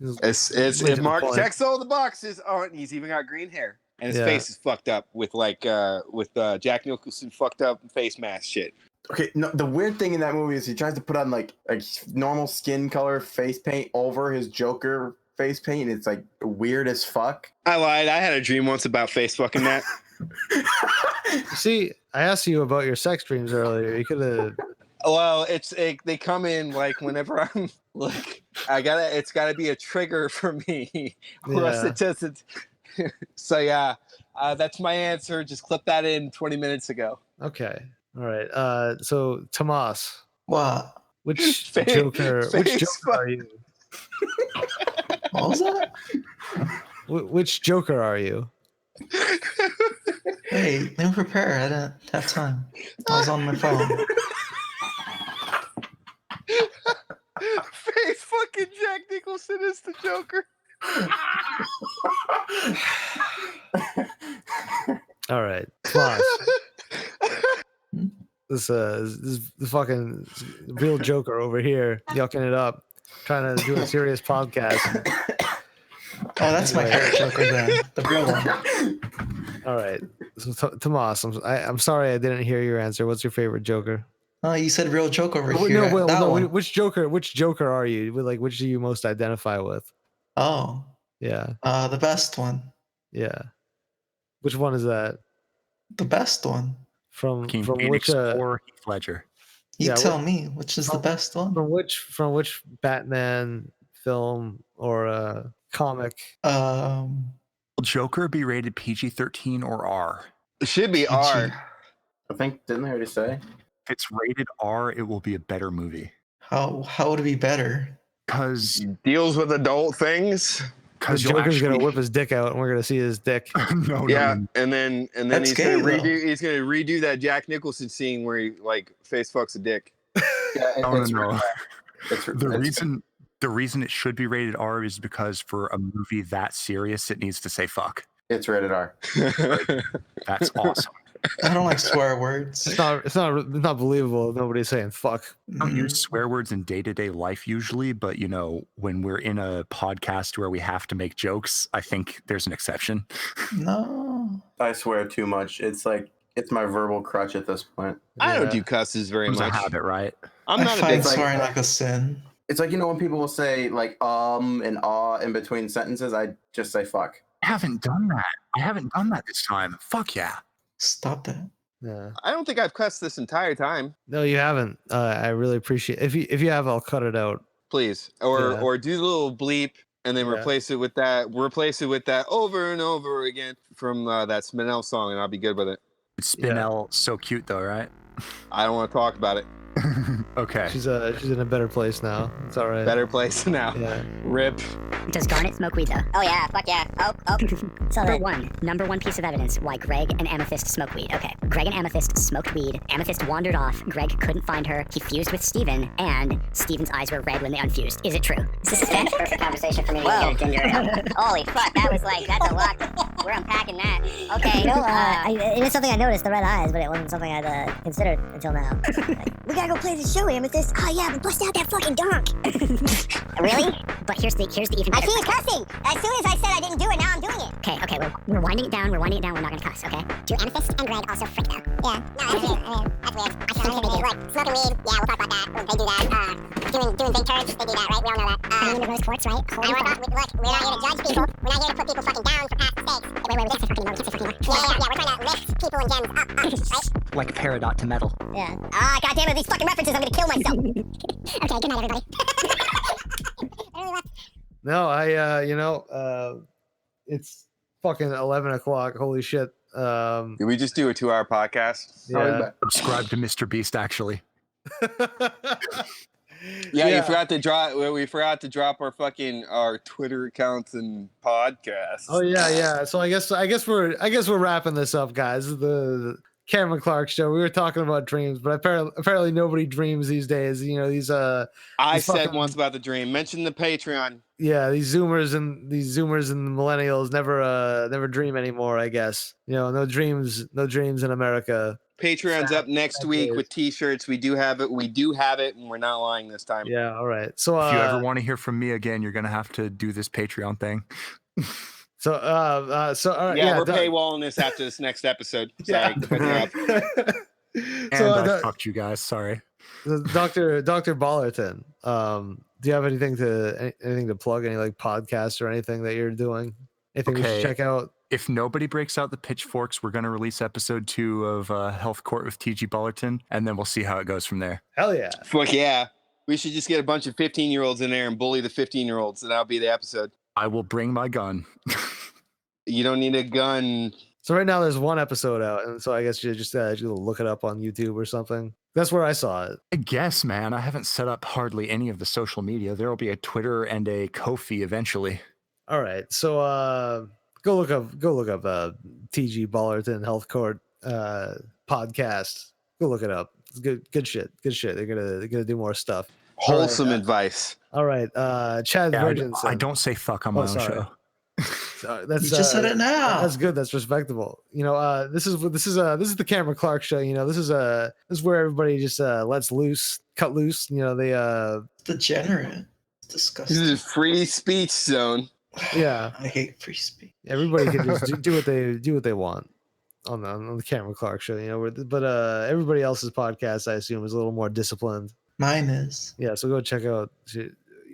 It's Lead to the Mark point. checks all the boxes. Oh, and he's even got green hair, and his Yeah. face is fucked up with Jack Nicholson fucked up face mask shit. Okay, no, the weird thing in that movie is he tries to put on like normal skin color face paint over his Joker face paint. And it's like weird as fuck. I lied. I had a dream once about face fucking that. See, I asked you about your sex dreams earlier. You could have. Well, they come in like whenever I'm like it's gotta be a trigger for me, or else Yeah. it doesn't. So yeah, that's my answer. Just clip that in 20 minutes ago. Okay. All right. So Tomas, What? which Face- Joker? Which face Joker are you? What was that? Which Joker are you? Hey, let me prepare. I didn't have time. I was on my phone. Face fucking Jack Nicholson is the Joker. All right, Tomas. This the fucking real Joker over here, yucking it up, trying to do a serious podcast. Oh, that's my favorite Joker then. The real one. All right. So, Tomas, I'm sorry I didn't hear your answer. What's your favorite Joker? Oh, you said real joke over Oh, here. no, well, that no. one. Which Joker are you? Like, which do you most identify with? Oh, Yeah, the best one. yeah. Which one is that? The best one. From Joaquin which? Phoenix or Heath Ledger? You Yeah, tell me which is the best one. From which Batman film or comic? Um, Will Joker be rated PG-13 or R? It should be PG. R. I think, didn't they already say? If it's rated R, it will be a better movie. How would it be better? Because Deals with adult things. Because you'll Joker's gonna actually- whip his dick out, and we're gonna see his dick. no, Yeah, no. and then That's he's gay, gonna though. redo that Jack Nicholson scene where he like face fucks a dick. Yeah, No, it's no. It's, The reason it should be rated R is because for a movie that serious, it needs to say fuck. it's rated R. That's awesome. I don't like swear words. It's not believable. Nobody's saying fuck. I don't use swear words in day-to-day life usually, but you know, when we're in a podcast where we have to make jokes, I think there's an exception. No. I swear too much. It's like it's my verbal crutch at this point. I don't Yeah. do cusses very It's a much. habit, right? I'm I not a find big like- swearing like a sin. It's like, you know, when people will say like and in between sentences, I just say fuck. I haven't done that this time. Fuck yeah. Stop that. Yeah. I don't think I've cussed this entire time. No, you haven't. I really appreciate. If you have, I'll cut it out. Please, or Yeah. do the little bleep and then Yeah. replace it with that over and over again from that Spinell song, and I'll be good with it. Spinell, so cute though, right? I don't want to talk about it. Okay. She's in a better place now. It's all right. Better place now. Yeah. Rip. Does Garnet smoke weed though? Oh yeah, fuck yeah. Oh. So Number one piece of evidence why Greg and Amethyst smoke weed. Okay, Greg and Amethyst smoked weed. Amethyst wandered off. Greg couldn't find her. He fused with Steven, and Steven's eyes were red when they unfused. Is it true? this is a perfect conversation for me to get Ginger. Holy fuck, that's a lot. We're unpacking that. Okay. It was something I noticed, the red eyes, but it wasn't something I'd considered until now. We gotta go play the show, Amethyst. Oh yeah, but bust out that fucking donk. Really? But here's the even I better. see you cussing. As soon as I said I didn't do it, now I'm doing it. Okay, we're winding it down. We're winding it down. We're not gonna cuss. Okay. Do Amethyst and Greg also freak though? Yeah. No, that's weird. That's weird. I think they do. What? Smoking weed? Yeah, we'll talk about that. They do that. Doing big turds? They do that, right? We all know that. In the rose quartz, right? Look, we're not here to judge people. We're not here to put people fucking down for past mistakes. Wait, we can't say fucking more. Yeah, we're trying to lift people and gems up, right? Like peridot to metal. Yeah. Ah, goddamn it, these fucking references, I'm gonna kill myself. Okay. Good night, everybody. No, it's fucking 11 o'clock. Holy shit. Did we just do a 2-hour podcast? Yeah. Subscribe to Mr. Beast, actually. Yeah, you forgot to drop. We forgot to drop our Twitter accounts and podcasts. Oh yeah. So I guess we're wrapping this up, guys. The Cameron Clarke show. We were talking about dreams, but apparently nobody dreams these days. You know, I these said fucking- once about the dream. Mention the Patreon. yeah, these Zoomers and the millennials never dream anymore. I guess, you know, no dreams in America. Patreon's up next week days. with T-shirts. We do have it, and we're not lying this time. Yeah, all right. So If you ever want to hear from me again, you're gonna have to do this Patreon thing. So all right, Yeah, we're paywalling this after this next episode. Sorry. to cut you off. And So, I fucked you guys. Sorry. Dr. Ballerton, do you have anything to plug? Any like podcasts or anything that you're doing? Anything we should Okay. check out? If nobody breaks out the pitchforks, we're going to release episode 2 of Health Court with TG Ballerton, and then we'll see how it goes from there. Hell yeah. Fuck yeah. We should just get a bunch of 15-year-olds in there and bully the 15-year-olds, and that'll be the episode. I will bring my gun. You don't need a gun. So right now there's one episode out, and so I guess you just look it up on YouTube or something. That's where I saw it. I guess, man. I haven't set up hardly any of the social media. There will be a Twitter and a Ko-fi eventually. All right. So go look up TG Ballerton Health Court podcast. Go look it up. It's good shit. Good shit. They're gonna do more stuff. Wholesome advice. All right. Chad Yeah, Virginson. I don't say fuck on my own sorry. show. That's You just said it now. That's good. That's respectable. You know, this is the Cameron Clarke show. You know, this is where everybody just lets loose, cut loose. You know, they Degenerate. It's disgusting. This is a free speech zone. yeah. I hate free speech. Everybody can just do what they want. on the Cameron Clarke show, you know. But everybody else's podcast, I assume, is a little more disciplined. Mine is. Yeah, so go check out.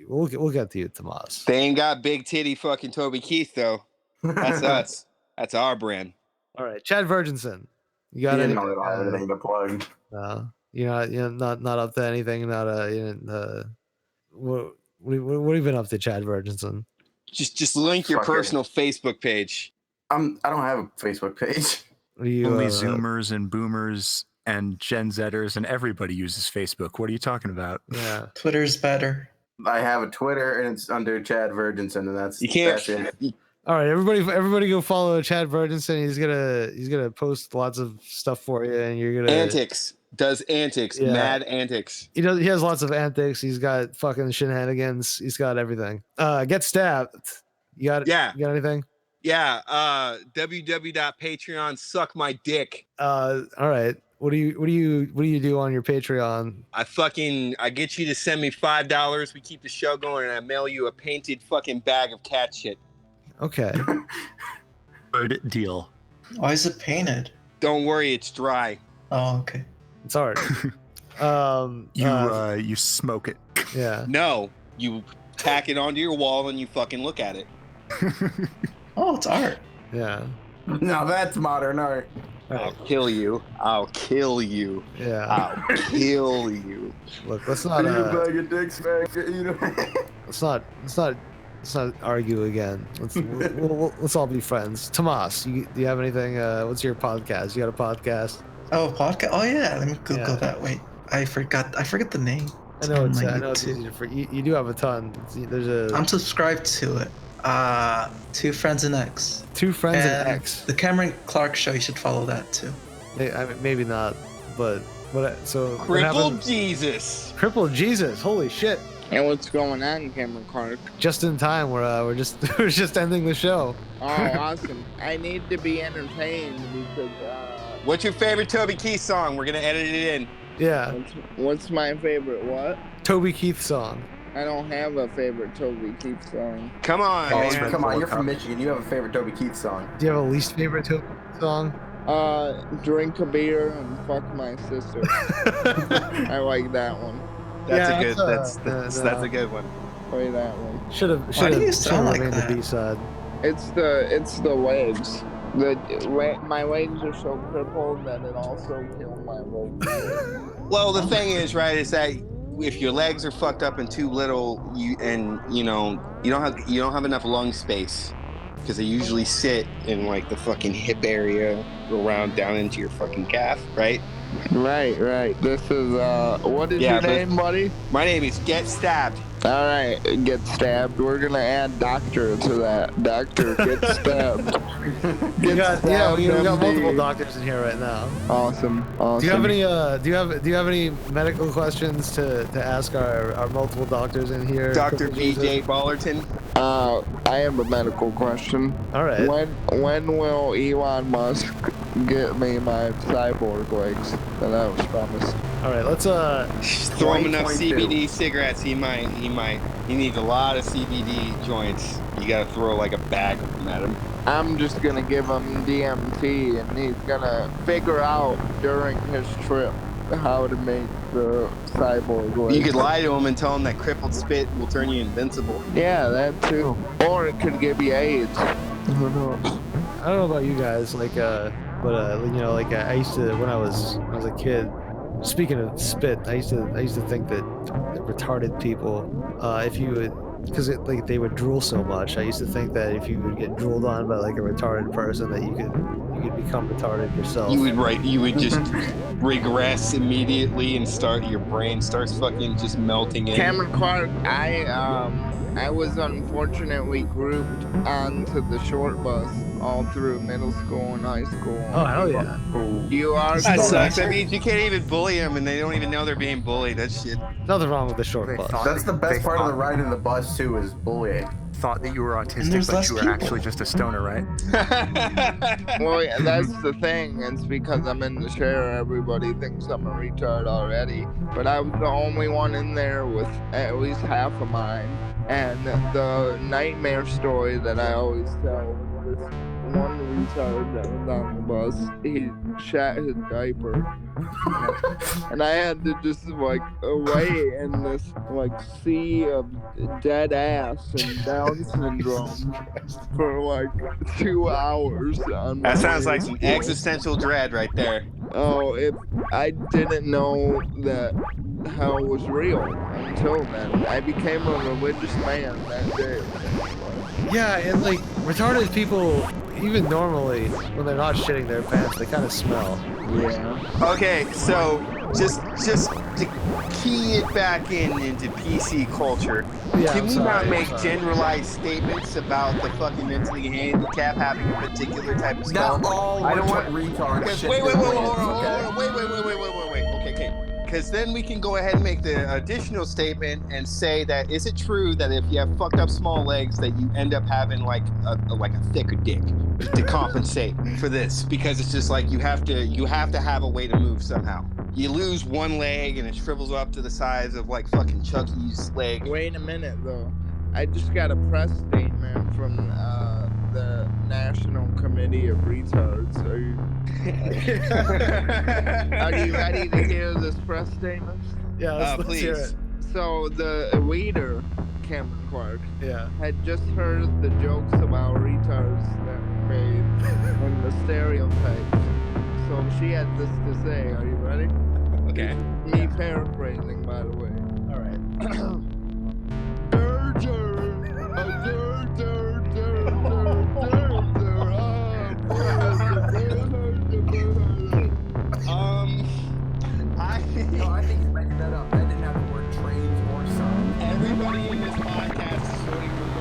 We'll get to you, Tomas. They ain't got big titty fucking Toby Keith though. That's us. That's our brand. All right, Chad Virginson. You got Didn't anything? know I had anything to plug. No, you're not up to anything. Not what have you been up to, Chad Virginson? Just link your Fucking- personal Facebook page. I don't have a Facebook page. What do you, Only Zoomers and Boomers and Gen Zers and everybody uses Facebook. What are you talking about? Yeah, Twitter's better. I have a Twitter and it's under Chad Virginson, and that's You can't. That's it. all right, everybody go follow Chad Virginson. He's gonna post lots of stuff for you, and you're gonna Antics. Does antics. Yeah. Mad antics. He has lots of antics. He's got fucking shenanigans. He's got everything. Get stabbed. You got anything? Yeah. www.patreon suck my dick. All right. What do you do on your Patreon? I get you to send me $5. We keep the show going, and I mail you a painted fucking bag of cat shit. Okay. Good deal. Why is it painted? Don't worry, it's dry. Oh, okay. It's art. You smoke it. Yeah. No, you tack it onto your wall and you fucking look at it. Oh, it's art. Yeah. Now that's modern art. I'll kill you. I'll kill you. Yeah. I'll kill you. Look, let's not. Bag of dicks, Let's not argue again. Let's all be friends. Tomas, do you have anything? What's your podcast? You got a podcast? Oh, podcast. Oh yeah. Let me Google Yeah. that. Wait, I forgot the name. I know on my it's YouTube. easy for you do have a ton. There's I'm subscribed to it. Two Friends and X. Two Friends and X. The Cameron Clarke show. You should follow that too. I mean, maybe not, but what Crippled happened? Jesus. Crippled Jesus. Holy shit. And what's going on, Cameron Clarke? Just in time. We're just ending the show. Oh, awesome. I need to be entertained because What's your favorite Toby Keith song? We're gonna edit it in. Yeah. what's my favorite what? Toby Keith song. I don't have a favorite Toby Keith song. Come on, Oh, man. come on, you're from Michigan. You have a favorite Toby Keith song. Do you have a least favorite Toby Keith song? Drink a beer and fuck my sister. I like that one. That's Yeah, a good. that's That's a good one. Play that one. Why do you sound like remained that? the B-side. It's the legs. My legs are so crippled that it also killed my vocal. Well, the thing is, right, is that if your legs are fucked up and too little, you don't have enough lung space because they usually sit in like the fucking hip area, around down into your fucking calf, right? Right. This is what is your name, buddy? My name is Get Stabbed. All right, Get Stabbed. We're gonna add doctor to that. Doctor Get Stabbed. We got MD. multiple doctors in here right now. Awesome. Do you have any do you have any medical questions to ask our multiple doctors in here? Dr. BJ Ballerton. I have a medical question. All right. When will Elon Musk get me my cyborg legs that I was promised? All right, let's throw him enough CBD cigarettes. He needs a lot of CBD joints. You gotta throw like a bag of them at him. I'm just gonna give him DMT, and he's gonna figure out during his trip how to make the cyborg legs. You could lie to him and tell him that crippled spit will turn you invincible. Yeah, that too. Or it could give you AIDS. Who knows? I don't know about you guys, like I used to when I was a kid. Speaking of spit, I used to think that retarded people, if you would, because they would drool so much. I used to think that if you would get drooled on by like a retarded person, that you could become retarded yourself. You would just regress immediately and your brain starts fucking just melting in. Cameron Clarke, I was unfortunately grouped onto the short bus all through middle school and high school. Oh hell yeah! You are. That sucks. That means you can't even bully them, and they don't even know they're being bullied. That shit. Nothing wrong with the short bus. That's the best part of the ride in the bus too, is bullying. Thought that you were there's autistic, but less you were people. actually just a stoner, right? Well, yeah, that's the thing. It's because I'm in the chair. Everybody thinks I'm a retard already. But I was the only one in there with at least half of mine. And the nightmare story that I always tell was one retard that was on the bus, he shat his diaper. And I had to just like wait in this like sea of dead ass and Down syndrome for like 2 hours. On That my sounds way like to some school. existential dread right there. Oh, if I didn't know that hell was real until then. I became a religious man that day. Yeah, and like retarded people, even normally when they're not shitting their pants, they kind of smell. Yeah. Okay, so just to key it back into PC culture, Yeah, can I'm we sorry, not I'm make sorry. generalized statements about the fucking mentally handicapped having a particular type of smell? Not all I don't want. retards Because shit wait, their hold pants, on, okay? wait. Okay. Because then we can go ahead and make the additional statement and say that is it true that if you have fucked up small legs that you end up having like a thicker dick to compensate for this? Because it's just like you have to have a way to move somehow. You lose one leg and it shrivels up to the size of like fucking Chucky's leg. Wait a minute though. I just got a press statement from the National Committee of Retards. Are you ready to hear this press statement? Yeah, let's hear it. So the leader, Cameron Clarke, Yeah. had just heard the jokes about retards that were made and the stereotypes. So she had this to say. Are you ready? Okay. Me paraphrasing, by the way. All right. I think he's making that up. That didn't have the word trains or some. Everybody in this podcast is voting for